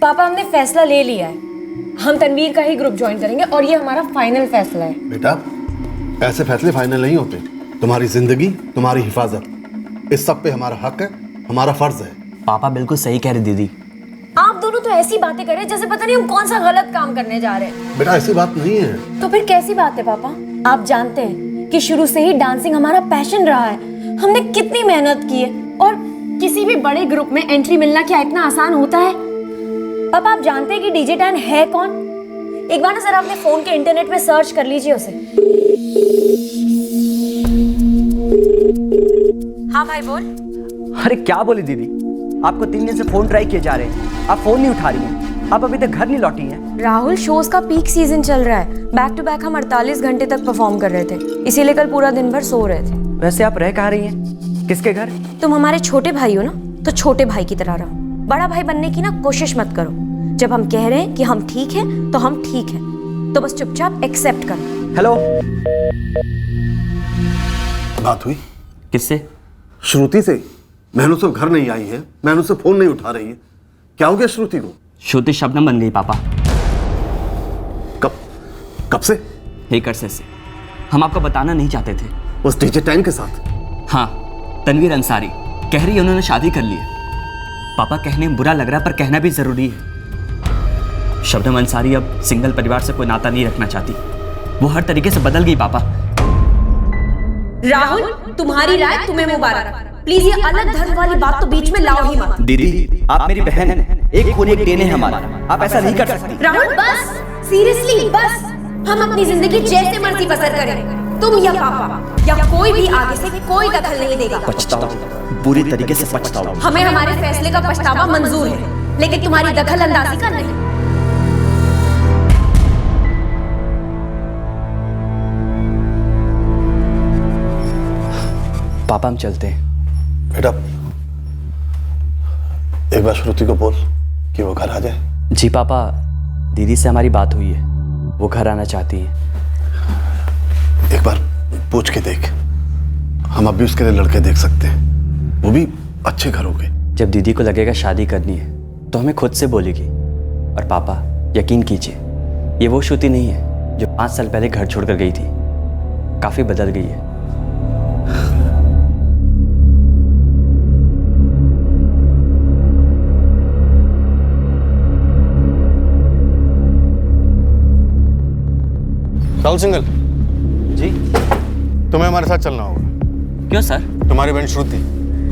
पापा हमने फैसला ले लिया है, हम तनवीर का ही ग्रुप ज्वाइन करेंगे और ये हमारा फाइनल फैसला है। बेटा, ऐसे फैसले फाइनल नहीं होते। तुम्हारी जिंदगी, तुम्हारी हिफाजत, इस सब पे हमारा हक है, हमारा फर्ज है। पापा बिल्कुल सही कह रहे दीदी। आप दोनों तो ऐसी बातें कर रहे हैं जैसे पता नहीं हम कौन सा गलत काम करने जा रहे हैं। बेटा ऐसी बात नहीं है। तो फिर कैसी बात है पापा? आप जानते हैं कि शुरू से ही डांसिंग हमारा पैशन रहा है। हमने कितनी मेहनत की है और किसी भी बड़े ग्रुप में एंट्री मिलना क्या इतना आसान होता है? पापा आप जानते हैं कि डीजे टैन है कौन? एक बार ना सर अपने फोन के इंटरनेट में सर्च कर लीजिए उसे। हाँ भाई बोल। अरे क्या बोली दीदी, आपको 3 दिन से फोन ट्राई किए जा रहे हैं, आप फोन नहीं उठा रही हैं। आप अभी तक घर नहीं लौटी हैं। राहुल, शोज का पीक सीजन चल रहा है। बैक टू बैक हम 48 घंटे तक परफॉर्म कर रहे थे, इसीलिए कल पूरा दिन भर सो रहे थे। वैसे आप रह कहाँ रही हैं? किसके घर? तुम हमारे छोटे भाई हो ना, तो छोटे भाई की तरह रहो। बड़ा भाई बनने की ना कोशिश मत करो। जब हम कह रहे हैं कि हम ठीक हैं तो हम ठीक हैं, तो बस चुपचाप एक्सेप्ट करो। हेलो, बात हुई किससे? श्रुति से। मैनू से घर नहीं आई है, मैनू से फोन नहीं उठा रही है। क्या हो गया श्रुति को? श्रुति शबनम बन गई पापा। कब से? एक अरसे से। हम आपको बताना नहीं चाहते थे। उस डीजे टैन के साथ? हाँ, तनवीर अंसारी कह रही है उन्होंने शादी कर ली है। पापा कहने में बुरा लग रहा है पर कहना भी जरूरी है। शबनम अंसारी अब सिंगल परिवार से कोई नाता नहीं रखना चाहती। वो हर तरीके से बदल गई पापा। राहुल, तुम्हारी राय तुम्हें मुबारक। प्लीज ये अलग धर्म वाली बात तो बीच में लाओ ही मत। दीदी आप मेरी बहन हैं, एक खून एक देने हमारा, आप ऐसा नहीं कर सकती। राहुल बस, सीरियसली बस। हम अपनी जिंदगी जैसे मर्जी बसर करें, तुम या पापा या कोई भी आगे से कोई दखल नहीं देगा। पछताओ, बुरी तरीके से पछताओ। हमें हमारे फैसले का पछतावा मंजूर है, लेकिन तुम्हारी दखल अंदाजी का नहीं। पापा हम चलते हैं। बेटा एक बार श्रुति को बोल कि वो घर आ जाए। जी पापा, दीदी से हमारी बात हुई है, वो घर आना चाहती है। एक बार पूछ के देख, हम अब भी उसके लिए लड़के देख सकते हैं, वो भी अच्छे घरों के। जब दीदी को लगेगा शादी करनी है तो हमें खुद से बोलेगी। और पापा यकीन कीजिए, ये वो श्रुति नहीं है जो 5 साल पहले घर छोड़कर गई थी। काफी बदल गई है। राहुल सिंघल, जी तुम्हें हमारे साथ चलना होगा। क्यों सर? तुम्हारी बहन श्रुति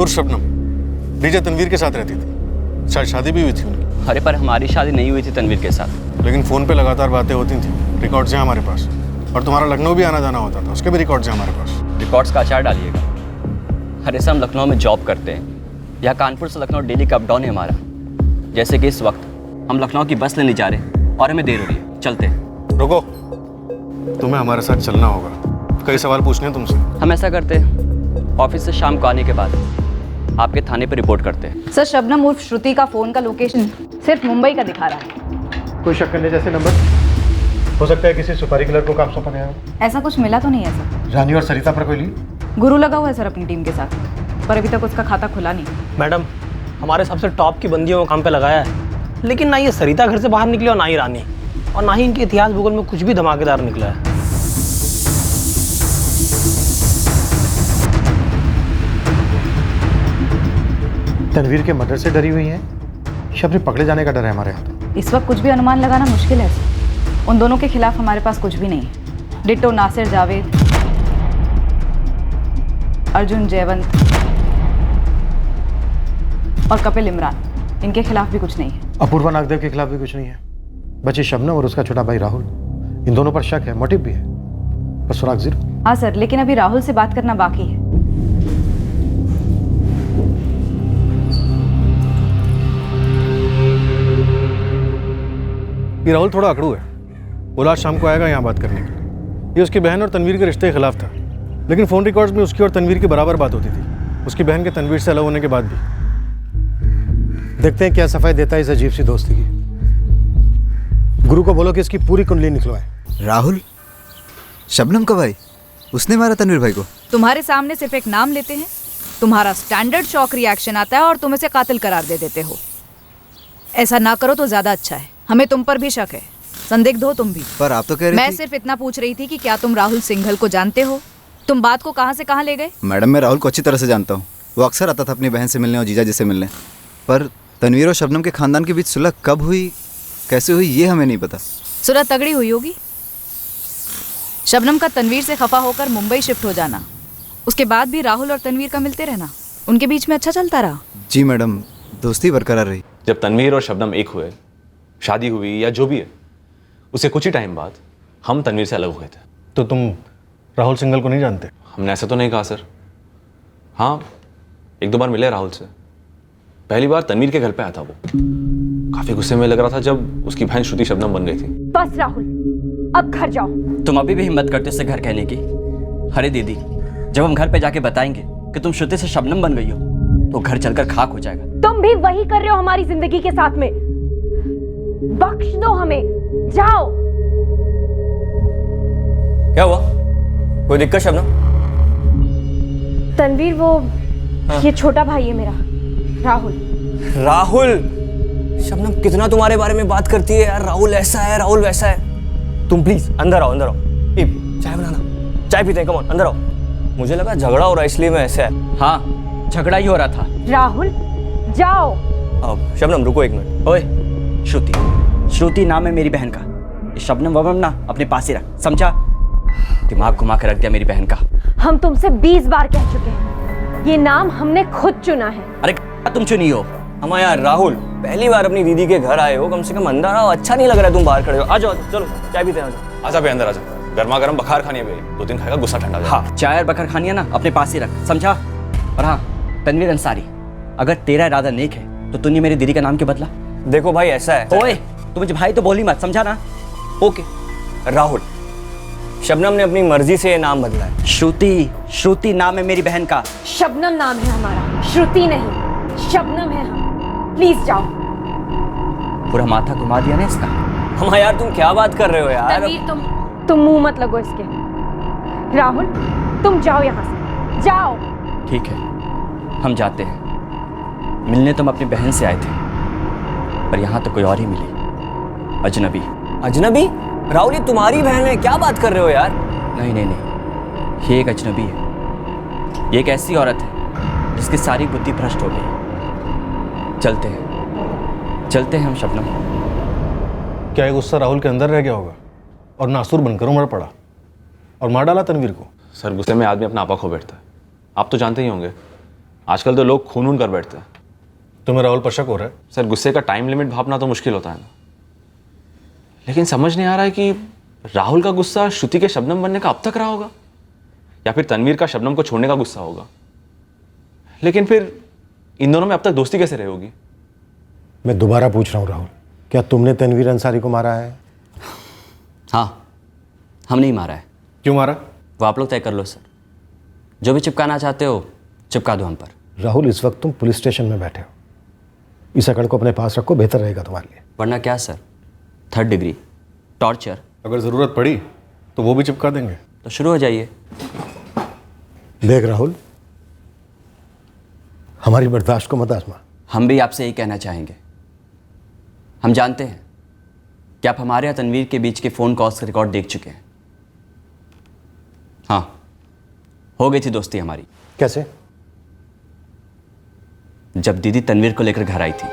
उर्फ शबनम डीजे तनवीर के साथ रहती थी, शायद शादी भी हुई थी उनकी। अरे पर हमारी शादी नहीं हुई थी तनवीर के साथ। लेकिन फ़ोन पे लगातार बातें होती थी, रिकॉर्ड्स हैं हमारे पास। और तुम्हारा लखनऊ भी आना जाना होता था, उसके भी रिकॉर्ड्स हैं हमारे पास। रिकॉर्ड्स का अचार डालिएगा। अरे सर हम लखनऊ में जॉब करते हैं, यहाँ कानपुर से लखनऊ डेली का अप डाउन है हमारा। जैसे कि इस वक्त हम लखनऊ की बस लेने जा रहे हैं और हमें देर हो रही है, चलते हैं। रुको, तुम्हें हमारे साथ चलना होगा, कई सवाल पूछने हैं तुमसे। हम ऐसा करते हैं, ऑफिस से शाम को आने के बाद आपके थाने पर रिपोर्ट करते हैं। सर शबनम उर्फ श्रुति का फ़ोन का लोकेशन सिर्फ मुंबई का दिखा रहा है। कोई शक करने जैसे नंबर हो सकता है, किसी सुपारी किलर को काम सौंपा गया हो। ऐसा कुछ मिला तो नहीं है सर। रानी और सरिता पर कोई लीड? गुरु लगा हुआ है सर अपनी टीम के साथ, पर अभी तक उसका खाता खुला नहीं। मैडम हमारे सबसे टॉप की बंदियों को काम पे लगाया है, लेकिन ना ये सरिता घर से बाहर निकली और ना ही रानी, और ना ही इनके इतिहास भूगोल में कुछ भी धमाकेदार निकला है। तनवीर के मर्डर से डरी हुई हैं, शबरी पकड़े जाने का डर है हमारे हाथ। इस वक्त कुछ भी अनुमान लगाना मुश्किल है। उन दोनों के खिलाफ हमारे पास कुछ भी नहीं है। डिट्टो नासिर जावेद, अर्जुन जयवंत और कपिल इमरान, इनके खिलाफ भी कुछ नहीं है। अपूर्वा नागदेव के खिलाफ भी कुछ नहीं है। बची शबनम और उसका छोटा भाई राहुल, इन दोनों पर शक है, मोटिव भी है, पर सुराग जीरो। हाँ सर, लेकिन अभी राहुल से बात करना बाकी है। ये राहुल थोड़ा अकड़ू है, वो आज शाम को आएगा यहाँ बात करने के लिए। ये उसकी बहन और तनवीर के रिश्ते के खिलाफ था, लेकिन फ़ोन रिकॉर्ड्स में उसकी और तनवीर की बराबर बात होती थी, उसकी बहन के तनवीर से अलग होने के बाद भी। देखते हैं क्या सफाई देता है इस अजीब सी दोस्ती की। गुरु को बोलो कि इसकी पूरी कुंडली निकलवाए। राहुल शबनम का भाई, उसने मारा तनवीर भाई को? तुम्हारे सामने सिर्फ एक नाम लेते हैं, तुम्हारा स्टैंडर्ड शॉक रिएक्शन आता है और तुम इसे कातिल करार दे देते हो। ऐसा ना करो तो ज्यादा अच्छा है। हमें तुम पर भी शक है, संदिग्ध हो तुम भी। पर आप तो कह रही मैं थी... सिर्फ इतना पूछ रही थी कि क्या तुम राहुल सिंघल को जानते हो? तुम बात को कहां से कहां ले गए? मैडम मैं राहुल को अच्छी तरह से जानता हूँ, वो अक्सर आता था अपनी बहन से मिलने और जीजा जी से मिलने। पर तनवीर और शबनम के खानदान के बीच सुलह कब हुई, कैसे हुई, ये हमें नहीं पता। सुलह तगड़ी हुई होगी। शबनम का तनवीर से खफा होकर मुंबई शिफ्ट हो जाना, उसके बाद भी राहुल और तनवीर का मिलते रहना, उनके बीच में अच्छा चलता रहा। जी मैडम, दोस्ती बरकरार रही। जब तनवीर और शबनम एक हुए, शादी हुई या जो भी है, उसके कुछ ही टाइम बाद हम तनवीर से अलग हुए थे। तो तुम राहुल सिंघल को नहीं जानते? हमने ऐसा तो नहीं कहा सर। हाँ, एक दो बार मिले राहुल से। पहली बार तनवीर के घर पे आया था वो, काफी गुस्से में लग रहा था जब उसकी बहन श्रुति शबनम बन गई थी। बस राहुल, अब घर जाओ। तुम अभी भी हिम्मत करते हो उसे घर कहने की? अरे दीदी, जब हम घर पे जाके बताएंगे कि तुम श्रुति से शबनम बन गई हो तो घर चलकर खाक हो जाएगा। तुम भी वही कर रहे हो हमारी जिंदगी के साथ में। बख्श दो हमें, जाओ। क्या हुआ? कोई दिक्कत शबनम? तनवीर वो ये छोटा भाई है मेरा, राहुल। राहुल? शबनम कितना तुम्हारे बारे में बात करती है यार, राहुल ऐसा है, राहुल वैसा है। तुम प्लीज अंदर आओ, अंदर आओ। चाय बनाना, चाय पीते हैं, कम ऑन अंदर आओ। मुझे लगा झगड़ा हो रहा है इसलिए मैं ऐसे है। हाँ, झगड़ा ही हो रहा था। राहुल जाओ। अब शबनम रुको एक मिनट। ओए श्रुति, श्रुति नाम है मेरी बहन का। ये शबनम वबनम ना अपने पास ही रख, समझा? दिमाग घुमा के रख दिया मेरी बहन का। हम तुमसे 20 बार कह चुके हैं, ये नाम हमने खुद चुना है। अरे तुम चुनी हो? हम यार राहुल, पहली बार अपनी दीदी के घर आए हो, कम से कम अंदर आओ। अच्छा नहीं लग रहा है तुम बाहर खड़े हो। आ जाओ, चलो चाय पीते हैं। आजा भाई अंदर आजा, गर्मा गर्म बखार खानी है भाई, 2 दिन खाएगा गुस्सा ठंडा हो जाएगा। हाँ, चाय और बखर खानी है ना, अपने पास ही रख, समझा? और हाँ तनवीर अंसारी, अगर तेरा इरादा नेक है तो तूने मेरी दीदी का नाम क्यों बदला? देखो भाई ऐसा है। ओए तू मुझे भाई तो बोली मत, समझा ना? ओके राहुल, शबनम ने अपनी मर्जी से ये नाम बदला है। श्रुति, श्रुति नाम है मेरी बहन का। शबनम नाम है हमारा, श्रुति नहीं, शबनम है हम। प्लीज जाओ। पूरा माथा घुमा दिया ना इसका। हम यार तुम क्या बात कर रहे हो यार? तनवीर तुम मुंह मत लगो इसके। राहुल तुम जाओ यहाँ से, जाओ। ठीक है, हम जाते हैं। मिलने तो हम अपनी बहन से आए थे, पर यहाँ तो कोई और ही मिली, अजनबी। अजनबी? राहुल ये तुम्हारी बहन है, क्या बात कर रहे हो यार? नहीं नहीं नहीं, ये एक अजनबी है। ये एक ऐसी औरत है जिसकी सारी बुद्धि भ्रष्ट हो गई। चलते हैं, चलते हैं हम शबनम। क्या ये गुस्सा राहुल के अंदर रह गया होगा और नासुर बनकर उमड़ पड़ा? और मार डाला तनवीर को। सर गुस्से में आदमी अपना आपा खो बैठता है, आप तो जानते ही होंगे आजकल तो लोग खून कर बैठते हैं। तुम्हें राहुल पर शक हो रहा है? सर गुस्से का टाइम लिमिट भापना तो मुश्किल होता है ना, लेकिन समझ नहीं आ रहा है कि राहुल का गुस्सा श्रुति के शबनम बनने का अब तक रहा होगा या फिर तनवीर का शबनम को छोड़ने का गुस्सा होगा। लेकिन फिर इन दोनों में अब तक दोस्ती कैसे रही होगी? मैं दोबारा पूछ रहा हूँ राहुल, क्या तुमने तनवीर अंसारी को मारा है? हाँ, हम नहीं मारा है। क्यों मारा? वो आप लोग तय कर लो सर, जो भी चिपकाना चाहते हो चिपका दो हम पर। राहुल, इस वक्त तुम पुलिस स्टेशन में बैठे हो, इस अकड़ को अपने पास रखो, बेहतर रहेगा तुम्हारे लिए। वरना क्या सर, 3rd डिग्री टॉर्चर। अगर ज़रूरत पड़ी तो वो भी चिपका देंगे। तो शुरू हो जाइए। देख राहुल, हमारी बर्दाश्त को मत आजमा। हम भी आपसे यही कहना चाहेंगे, हम जानते हैं कि आप हमारे और तनवीर के बीच के फ़ोन कॉल्स का रिकॉर्ड देख चुके हैं। हाँ, हो गई थी दोस्ती हमारी। कैसे? जब दीदी तनवीर को लेकर घर आई थी।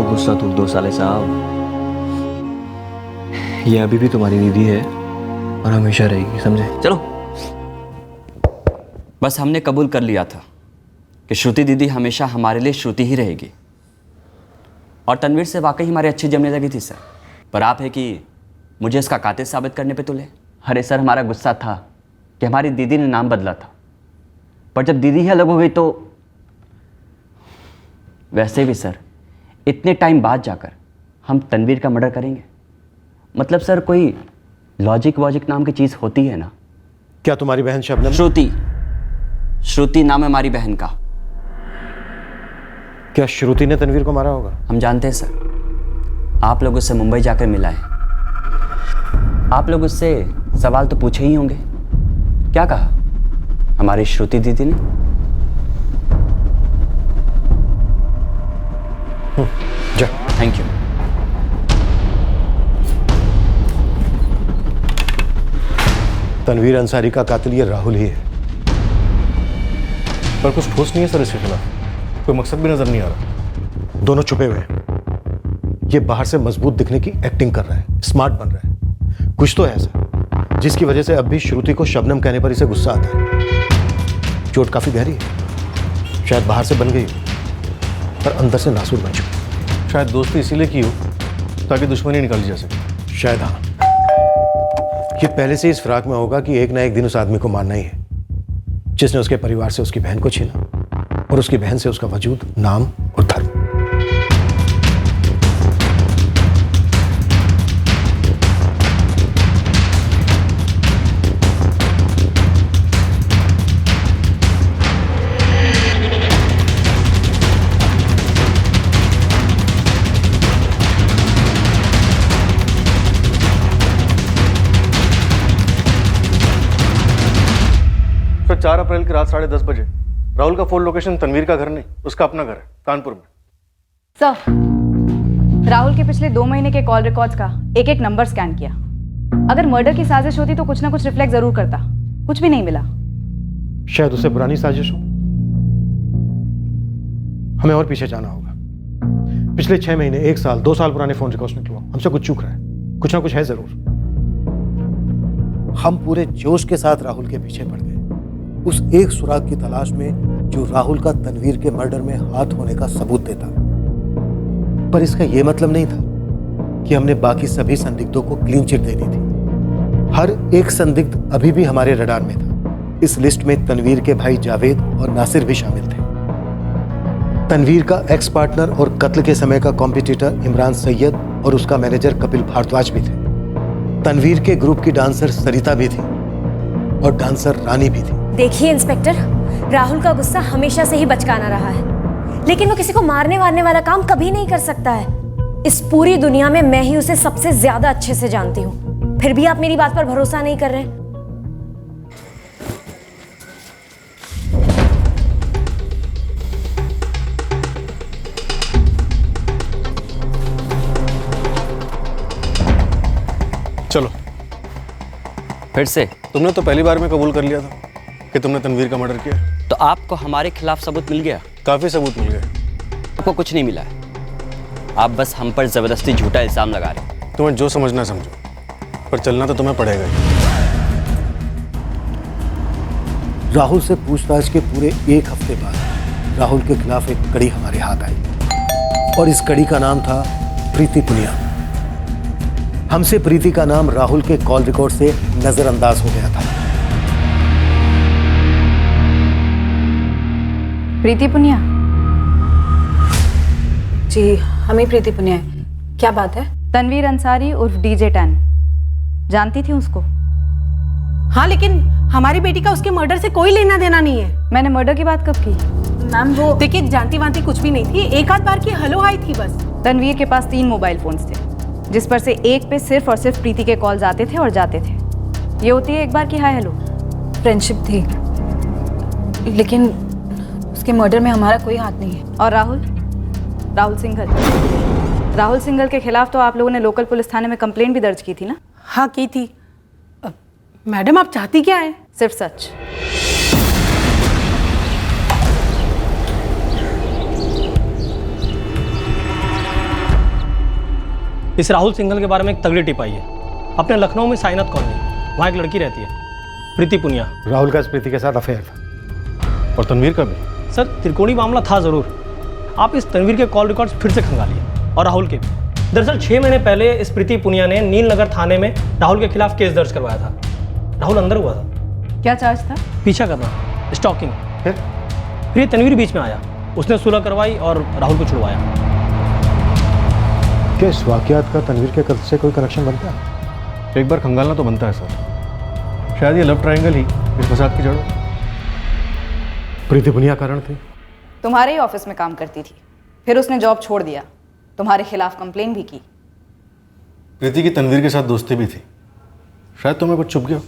गुस्सा दूर दो साले साहब, ये अभी भी तुम्हारी दीदी है और हमेशा रहेगी, समझे? चलो, बस हमने कबूल कर लिया था कि श्रुति दीदी हमेशा हमारे लिए श्रुति ही रहेगी। और तनवीर से वाकई हमारी अच्छी जमने लगी थी सर, पर आप है कि मुझे इसका कातिल साबित करने पे तुले। अरे सर, हमारा गुस्सा था कि हमारी दीदी ने नाम बदला था, पर जब दीदी ही अलग हो गई तो वैसे भी सर इतने टाइम बाद जाकर हम तनवीर का मर्डर करेंगे, मतलब सर कोई लॉजिक वॉजिक नाम की चीज़ होती है ना। क्या तुम्हारी बहन शबनम? श्रुति नाम है हमारी बहन का। क्या श्रुति ने तनवीर को मारा होगा? हम जानते हैं सर, आप लोग उससे मुंबई जाकर मिला है, आप लोग उससे सवाल तो पूछे ही होंगे। क्या कहा हमारी श्रुति दीदी ने? जा। Thank you. तनवीर अंसारी का कातिल ये राहुल ही है। पर कुछ ठोस नहीं है सर इसके खिलाफ, कोई मकसद भी नजर नहीं आ रहा। दोनों छुपे हुए हैं। ये बाहर से मजबूत दिखने की एक्टिंग कर रहा है, स्मार्ट बन रहा है। कुछ तो है ऐसा जिसकी वजह से अब भी श्रुति को शबनम कहने पर इसे गुस्सा आता है। चोट काफी गहरी है, शायद बाहर से बन गई हो पर अंदर से नासूर बन चुकी। शायद दोस्ती इसीलिए की हो ताकि दुश्मनी निकाली जा सके। शायद हाँ। ये पहले से इस फिराक में होगा कि एक ना एक दिन उस आदमी को मारना ही है जिसने उसके परिवार से उसकी बहन को छीना और उसकी बहन से उसका वजूद, नाम और धर्म। सर 4 अप्रैल की रात 10:30 बजे राहुल का फोन लोकेशन तनवीर का घर नहीं, उसका अपना घर है कानपुर में। सर, राहुल के पिछले 2 महीने के कॉल रिकॉर्ड्स का एक एक नंबर स्कैन किया। अगर मर्डर की साजिश होती तो कुछ ना कुछ रिफ्लेक्ट जरूर करता, कुछ भी नहीं मिला। शायद उसे पुरानी साजिश हो। हमें और पीछे जाना होगा। पिछले 6 महीने, 1 साल, 2 साल पुराने फोन रिकॉर्ड्स निकलवा। हमसे कुछ चूक रहा है, कुछ ना कुछ है जरूर। हम पूरे जोश के साथ राहुल के पीछे पड़ गए, उस एक सुराग की तलाश में जो राहुल का तनवीर के मर्डर में हाथ होने का सबूत देता। पर इसका यह मतलब नहीं था कि हमने बाकी सभी संदिग्धों को क्लीन चिट दे दी थी। हर एक संदिग्ध अभी भी हमारे रडार में था। इस लिस्ट में तनवीर के भाई जावेद और नासिर भी शामिल थे। तनवीर का एक्स पार्टनर और कत्ल के समय का कॉम्पिटिटर इमरान सैयद और उसका मैनेजर कपिल भारद्वाज भी थे। तनवीर के ग्रुप की डांसर सरिता भी थी और डांसर रानी भी थी। देखिए इंस्पेक्टर, राहुल का गुस्सा हमेशा से ही बचकाना रहा है, लेकिन वो किसी को मारने वारने वाला काम कभी नहीं कर सकता है। इस पूरी दुनिया में मैं ही उसे सबसे ज्यादा अच्छे से जानती हूँ, फिर भी आप मेरी बात पर भरोसा नहीं कर रहे। चलो। फिर से? तुमने तो पहली बार में कबूल कर लिया था कि तुमने तनवीर का मर्डर किया। तो आपको हमारे खिलाफ सबूत मिल गया? काफी सबूत मिल गए। आपको कुछ नहीं मिला है, आप बस हम पर जबरदस्ती झूठा इल्जाम लगा रहे हैं। तुम्हें जो समझना समझो, पर चलना तो तुम्हें पड़ेगा ही। राहुल से पूछताछ के पूरे 1 हफ्ते बाद राहुल के खिलाफ एक कड़ी हमारे हाथ आई और इस कड़ी का नाम था प्रीति पुनिया। हमसे प्रीति का नाम राहुल के कॉल रिकॉर्ड से नजरअंदाज हो गया था। प्रीति पुनिया? जी हम ही प्रीति पुनिया है। क्या बात है? तनवीर अंसारी उर्फ डीजे 10, जानती थी उसको? हाँ, लेकिन हमारी बेटी का उसके मर्डर से कोई लेना देना नहीं है। मैंने मर्डर की बात कब की? मैम वो देखिए, जानती वांती कुछ भी नहीं थी, एक आध बार की हेलो हाई थी बस। तनवीर के पास 3 मोबाइल फोन्स थे, जिस पर से एक पे सिर्फ और सिर्फ प्रीति के कॉल्स आते थे और जाते थे। ये होती है एक बार की हाय हेलो। फ्रेंडशिप थी, लेकिन उसके मर्डर में हमारा कोई हाथ नहीं है। और राहुल सिंघल के खिलाफ तो आप लोगों ने लोकल पुलिस थाने में कंप्लेंट भी दर्ज की थी ना? हाँ की थी। मैडम आप चाहती क्या है? सिर्फ सच। इस राहुल सिंघल के बारे में एक तगड़ी टिप आई है। अपने लखनऊ में साइनत कॉलोनी, वहाँ एक लड़की रहती है, प्रीति पुनिया। राहुल का इस प्रीति के साथ अफेयर था, और तनवीर का भी। सर त्रिकोणी मामला था जरूर। आप इस तनवीर के कॉल रिकॉर्ड्स फिर से खंगालिए, और राहुल के भी। दरअसल 6 महीने पहले इस प्रीति पुनिया ने नील नगर थाने में राहुल के खिलाफ केस दर्ज करवाया था। राहुल अंदर हुआ था। क्या चार्ज था? पीछा करना, स्टॉकिंग। फिर ये तनवीर बीच में आया, उसने सुलह करवाई और राहुल को छुड़वाया। क्या इस वाकयात का तनवीर के कत्ल से कोई कनेक्शन बनता है? एक बार खंगालना तो बनता है सर। शायद ये लव ट्रायंगल ही इस फसाद की जड़। प्रीति पुनिया कारण थी। तुम्हारे ही ऑफिस में काम करती थी, फिर उसने जॉब छोड़ दिया, तुम्हारे खिलाफ कंप्लेन भी की। प्रीति की तनवीर के साथ दोस्ती भी थी, शायद तुम्हें कुछ छुप गया।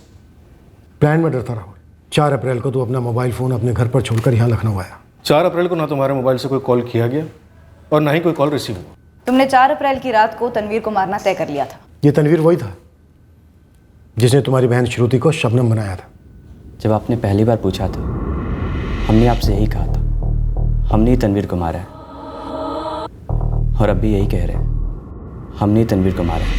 प्लान मर्डर था राहुल। 4 अप्रैल को तू अपना मोबाइल फोन अपने घर पर छोड़कर यहाँ लखनऊ आया। 4 अप्रैल को ना तुम्हारे मोबाइल से कोई कॉल किया गया और ना ही कोई कॉल रिसीव हुआ। तुमने 4 अप्रैल की रात को तनवीर को मारना तय कर लिया था। ये तनवीर वही था जिसने तुम्हारी बहन श्रुति को शबनम बनाया था। जब आपने पहली बार पूछा था, हमने आपसे यही कहा था, हमने ही तनवीर को मारा है। और अब भी यही कह रहे हैं, हमने ही तनवीर को मारा है।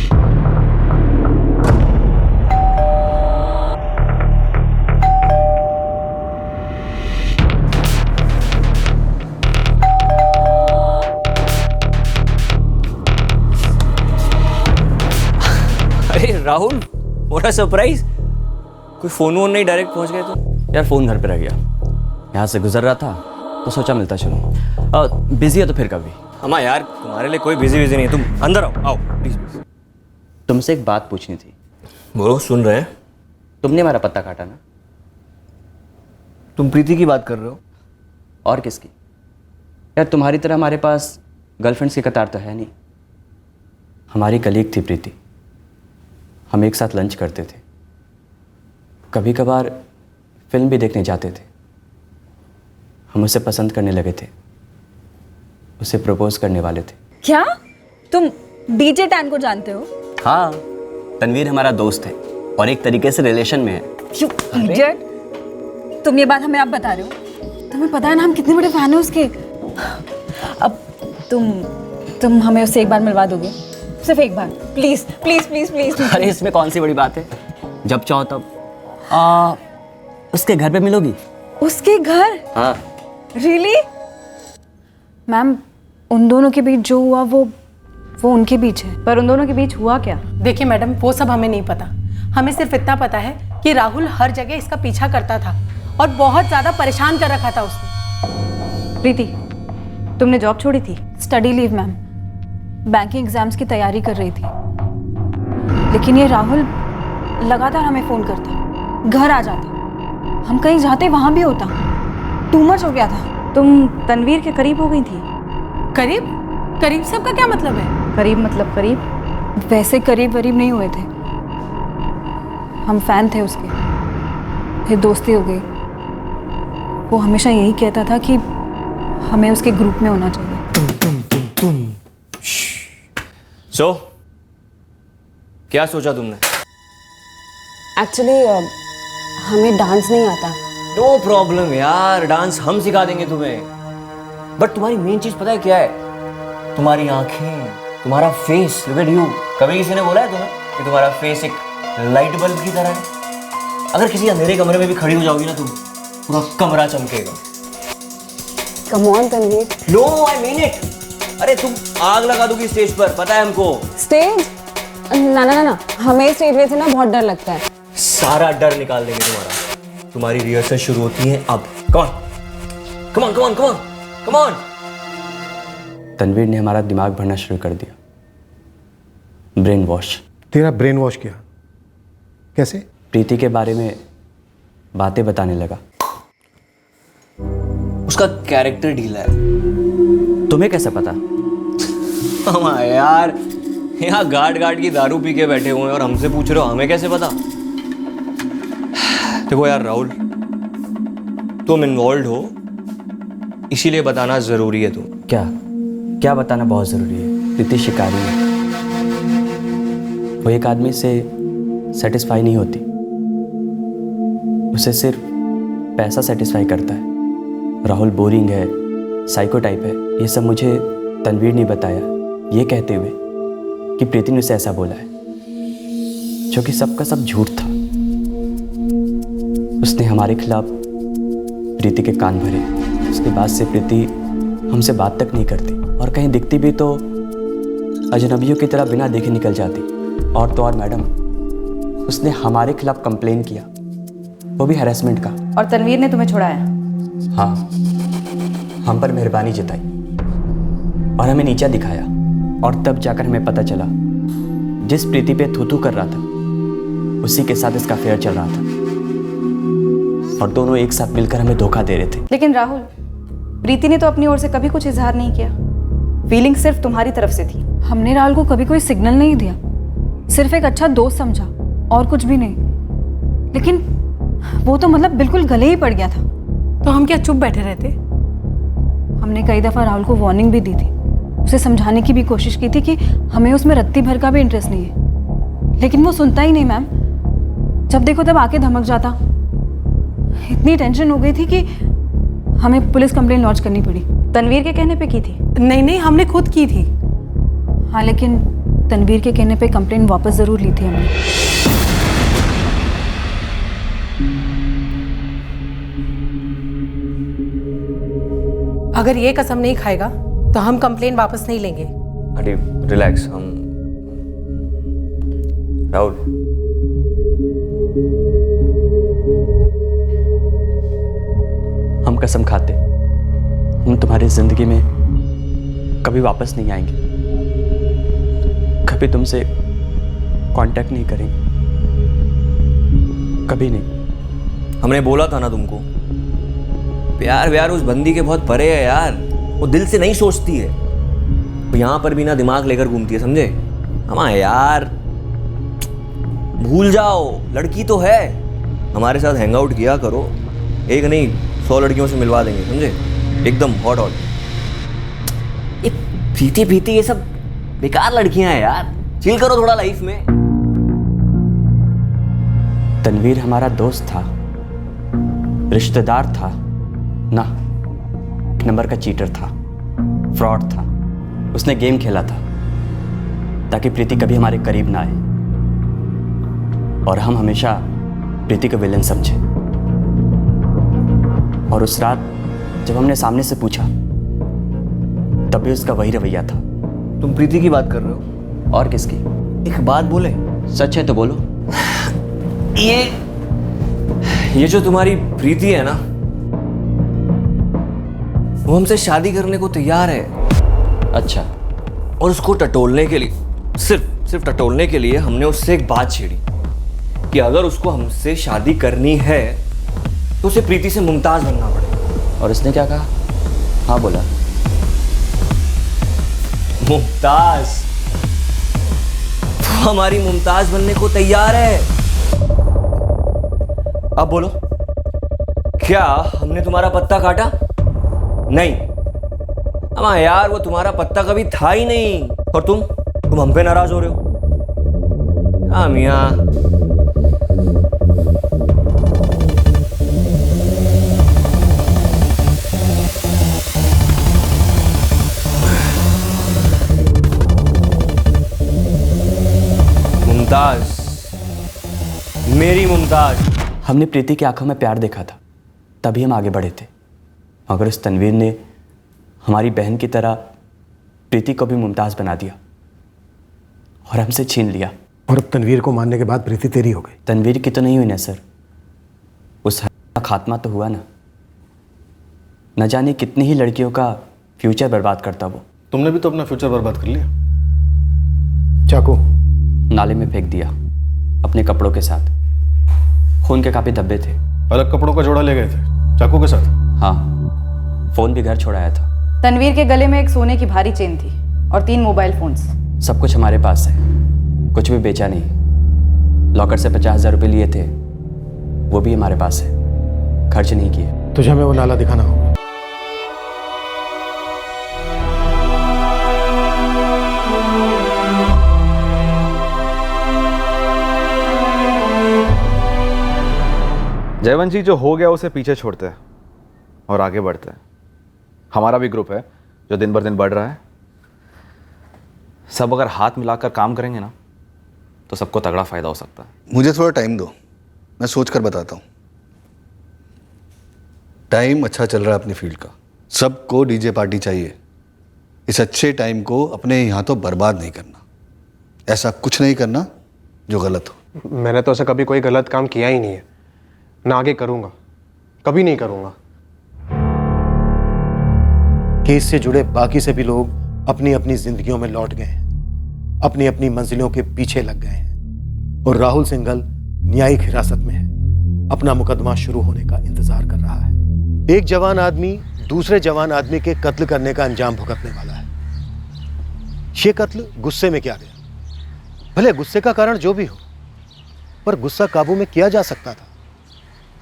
अरे राहुल, व्हाट अ सरप्राइज। कोई फोन वोन नहीं, डायरेक्ट पहुंच गए तो? यार फ़ोन घर पे रह गया, यहाँ से गुजर रहा था तो सोचा मिलता चलूँ। बिजी है तो फिर कभी। अम्मा यार, तुम्हारे लिए कोई बिजी नहीं है, तुम अंदर आओ प्लीज। तुमसे एक बात पूछनी थी। बोलो, सुन रहे हैं। तुमने हमारा पत्ता काटा ना? तुम प्रीति की बात कर रहे हो? और किसकी? यार तुम्हारी तरह हमारे पास गर्लफ्रेंड्स की कतार तो है नहीं। हमारी कलीग थी प्रीति, हम एक साथ लंच करते थे, कभी कभार फिल्म भी देखने जाते थे। हम उसे पसंद करने लगे थे, उसे प्रपोज करने वाले थे। क्या तुम डीजे 10 को जानते हो? हाँ, तनवीर हमारा दोस्त है और एक तरीके से रिलेशन में है। You idiot! तुम ये बात हमें आप बता रहे हो? तुम्हें पता है ना हम कितने बड़े फैन हैं उसके। अब तुम हमें उससे एक बार मिलवा दोगे? सिर्फ एक बार, प्लीज प्लीज प्लीज प्लीज। अरे इसमें कौन सी बड़ी बात है, जब चाहो तब। उसके घर पे मिलोगी? उसके घर? हाँ। रियली? मैम, उन दोनों के बीच जो हुआ वो उनके बीच है। पर उन दोनों के बीच हुआ क्या? देखिए मैडम, वो सब हमें नहीं पता। हमें सिर्फ इतना पता है कि राहुल हर जगह इसका पीछा करता था और बहुत ज्यादा परेशान कर रखा था उसने। प्रीति, तुमने जॉब छोड़ी थी? Study leave ma'am, banking exams की तैयारी कर रही थी। लेकिन ये राहुल लगातार हमें फ़ोन करता, घर आ जाता, हम कहीं जाते वहाँ भी होता। टू मच हो गया था। तुम तनवीर के करीब हो गई थी? करीब? करीब से आपका क्या मतलब है? करीब मतलब करीब? वैसे करीब वरीब नहीं हुए थे, हम फैन थे उसके, फिर दोस्ती हो गई। वो हमेशा यही कहता था कि हमें उसके ग्रुप में होना चाहिए। सो क्या सोचा तुमने? एक्चुअली हमें डांस नहीं आता। नो प्रॉब्लम यार, डांस हम सिखा देंगे तुम्हें। बट तुम्हारी मेन चीज पता है क्या है? तुम्हारी आंखें, तुम्हारा फेस। Look at you. कभी किसी ने बोला है तुम्हें कि तुम्हारा फेस एक लाइट बल्ब की तरह है? अगर किसी अंधेरे कमरे में भी खड़ी हो जाओगी ना तुम, पूरा कमरा चमकेगा। Come on Tanveer. No, I mean it. अरे तुम आग लगा दोगी स्टेज पर, पता है हमको। स्टेज? ना ना ना ना, हमें स्टेज पे से ना बहुत डर लगता है। सारा डर निकाल देंगे तुम्हारा। तुम्हारी रिहर्सल शुरू होती है अब। Come on come on come on come on come on. Tanveer ने हमारा दिमाग भरना शुरू कर दिया। Brainwash. तेरा ब्रेन वॉश किया कैसे? प्रीति के बारे में बातें बताने लगा। उसका कैरेक्टर ढीला है। तुम्हें कैसे पता? हाँ यार, यहाँ गार्ड की दारू पी के बैठे हुए हैं और हमसे पूछ रहे हो हमें कैसे पता? देखो यार राहुल, तुम इन्वॉल्व हो इसीलिए बताना जरूरी है। तुम क्या बताना बहुत जरूरी है? प्रीति शिकारी है। वो एक आदमी से सेटिस्फाई नहीं होती, उसे सिर्फ पैसा सेटिस्फाई करता है। राहुल बोरिंग है, साइको टाइप है, ये सब मुझे तनवीर ने बताया, ये कहते हुए कि प्रीति ने उसे ऐसा बोला है, जो कि सबका सब झूठ था। उसने हमारे खिलाफ प्रीति के कान भरे। उसके बाद से प्रीति हमसे बात तक नहीं करती, और कहीं दिखती भी तो अजनबियों की तरह बिना देखे निकल जाती। और तो और मैडम, उसने हमारे खिलाफ कंप्लेन किया, वो भी हैरेसमेंट का। और तनवीर ने तुम्हें छुड़ाया? हाँ, हम पर मेहरबानी जताई और हमें नीचा दिखाया। और तब जाकर हमें पता चला जिस प्रीति पे थू कर रहा था उसी के साथ इसका अफेयर चल रहा था, और दोनों एक साथ मिलकर हमें धोखा दे रहे थे। लेकिन राहुल, प्रीति ने तो अपनी ओर से कभी कुछ इजहार नहीं किया। फीलिंग सिर्फ तुम्हारी तरफ से थी। हमने राहुल को कभी कोई सिग्नल नहीं दिया, सिर्फ एक अच्छा दोस्त समझा और कुछ भी नहीं। लेकिन वो तो मतलब बिल्कुल गले ही पड़ गया था। तो हम क्या चुप बैठे रहते? हमने कई दफ़ा राहुल को वार्निंग भी दी थी, उसे समझाने की भी कोशिश की थी कि हमें उसमें रत्ती भर का भी इंटरेस्ट नहीं है, लेकिन वो सुनता ही नहीं मैम। जब देखो तब आके धमक जाता। इतनी टेंशन हो गई थी कि हमें पुलिस कंप्लेंट लॉन्च करनी पड़ी। तनवीर के कहने पे की थी? नहीं, हमने खुद की थी। हाँ, लेकिन तनवीर के कहने पे कंप्लेंट वापस ज़रूर ली थी हमने। अगर ये कसम नहीं खाएगा तो हम कंप्लेंट वापस नहीं लेंगे। अरे रिलैक्स। हम राहुल, हम कसम खाते हम तुम्हारी जिंदगी में कभी वापस नहीं आएंगे, कभी तुमसे कांटेक्ट नहीं करेंगे, कभी नहीं। हमने बोला था ना तुमको, प्यार व्यार उस बंदी के बहुत परे है यार। वो दिल से नहीं सोचती है, वो यहाँ पर भी ना दिमाग लेकर घूमती है, समझे? हाँ यार, भूल जाओ, लड़की तो है। हमारे साथ हैंग आउट किया करो, एक नहीं 100 लड़कियों से मिलवा देंगे, समझे? एकदम हॉट। ये प्रीति ये सब बेकार लड़कियां हैं यार, चिल करो थोड़ा लाइफ में। तनवीर हमारा दोस्त था, रिश्तेदार था ना, एक नंबर का चीटर था, फ्रॉड था। उसने गेम खेला था ताकि प्रीति कभी हमारे करीब ना आए, और हम हमेशा प्रीति को विलेन समझे। और उस रात जब हमने सामने से पूछा तब भी उसका वही रवैया था। तुम प्रीति की बात कर रहे हो? और किसकी? एक बात बोले, सच है तो बोलो। ये जो तुम्हारी प्रीति है ना, वो हमसे शादी करने को तैयार है। अच्छा। और उसको टटोलने के लिए, सिर्फ टटोलने के लिए हमने उससे एक बात छेड़ी कि अगर उसको हमसे शादी करनी है तो उसे प्रीति से मुमताज बनना पड़ेगा। और उसने क्या कहा? हाँ बोला। मुमताज? वो हमारी मुमताज बनने को तैयार है। अब बोलो, क्या हमने तुम्हारा पत्ता काटा? नहीं। अम्मा यार, वो तुम्हारा पत्ता कभी था ही नहीं, और तुम हम पे नाराज हो रहे हो। हाँ मियाँ, मुमताज, मेरी मुमताज। हमने प्रीति की आंखों में प्यार देखा था, तभी हम आगे बढ़े थे। मगर उस तनवीर ने हमारी बहन की तरह प्रीति को भी मुमताज बना दिया और हमसे छीन लिया। और अब तनवीर को मारने के बाद प्रीति तेरी हो गई। तनवीर की तो नहीं हुई ना सर, उस का खात्मा तो हुआ ना। न जाने कितनी ही लड़कियों का फ्यूचर बर्बाद करता वो। तुमने भी तो अपना फ्यूचर बर्बाद कर लिया। चाकू नाले में फेंक दिया अपने कपड़ों के साथ। खून के काफी धब्बे थे। अलग कपड़ों का जोड़ा ले गए थे चाकू के साथ? हाँ, फोन भी घर छोड़ाया था। तनवीर के गले में एक सोने की भारी चेन थी और 3 मोबाइल फोन्स। सब कुछ हमारे पास है, कुछ भी बेचा नहीं। लॉकर से 50,000 रुपये लिए थे, वो भी हमारे पास है, खर्च नहीं किए। तुझे हमें वो नाला दिखाना होगा। जयवंत जी, जो हो गया उसे पीछे छोड़ते हैं और आगे बढ़ते हैं। हमारा भी ग्रुप है जो दिन बर दिन बढ़ रहा है। सब अगर हाथ मिलाकर काम करेंगे ना तो सबको तगड़ा फायदा हो सकता है। मुझे थोड़ा टाइम दो, मैं सोच कर बताता हूँ। टाइम अच्छा चल रहा है अपनी फील्ड का, सबको डीजे पार्टी चाहिए। इस अच्छे टाइम को अपने यहाँ तो बर्बाद नहीं करना, ऐसा कुछ नहीं करना जो गलत हो। मैंने तो ऐसा कभी कोई गलत काम किया ही नहीं है, ना आगे करूँगा, कभी नहीं करूँगा। केस से जुड़े बाकी सभी लोग अपनी अपनी जिंदगियों में लौट गए हैं, अपनी अपनी मंजिलों के पीछे लग गए हैं और राहुल सिंघल न्यायिक हिरासत में है, अपना मुकदमा शुरू होने का इंतजार कर रहा है। एक जवान आदमी दूसरे जवान आदमी के कत्ल करने का अंजाम भुगतने वाला है। ये कत्ल गुस्से में किया गया। भले गुस्से का कारण जो भी हो, पर गुस्सा काबू में किया जा सकता था।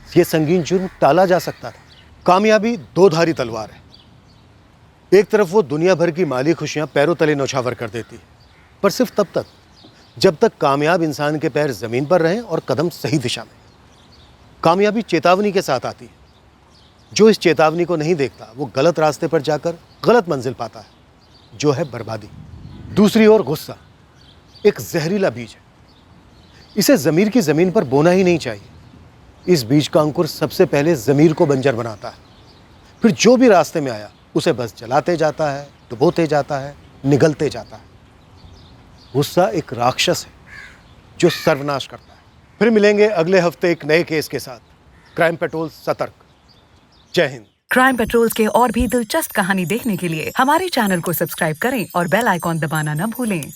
यह संगीन जुर्म टाला जा सकता था। कामयाबी 2 धारी तलवार है। एक तरफ वो दुनिया भर की माली खुशियां पैरों तले नौछावर कर देती है, पर सिर्फ तब तक जब तक कामयाब इंसान के पैर जमीन पर रहें और कदम सही दिशा में। कामयाबी चेतावनी के साथ आती है। जो इस चेतावनी को नहीं देखता वो गलत रास्ते पर जाकर गलत मंजिल पाता है, जो है बर्बादी। दूसरी ओर गुस्सा एक जहरीला बीज है। इसे ज़मीर की ज़मीन पर बोना ही नहीं चाहिए। इस बीज का अंकुर सबसे पहले ज़मीर को बंजर बनाता है, फिर जो भी रास्ते में आया उसे बस जलाते जाता है, डुबोते जाता है, निगलते जाता है। गुस्सा एक राक्षस है जो सर्वनाश करता है। फिर मिलेंगे अगले हफ्ते एक नए केस के साथ। क्राइम पेट्रोल सतर्क। जय हिंद। क्राइम पेट्रोल्स के और भी दिलचस्प कहानी देखने के लिए हमारे चैनल को सब्सक्राइब करें और बेल आइकॉन दबाना न भूलें।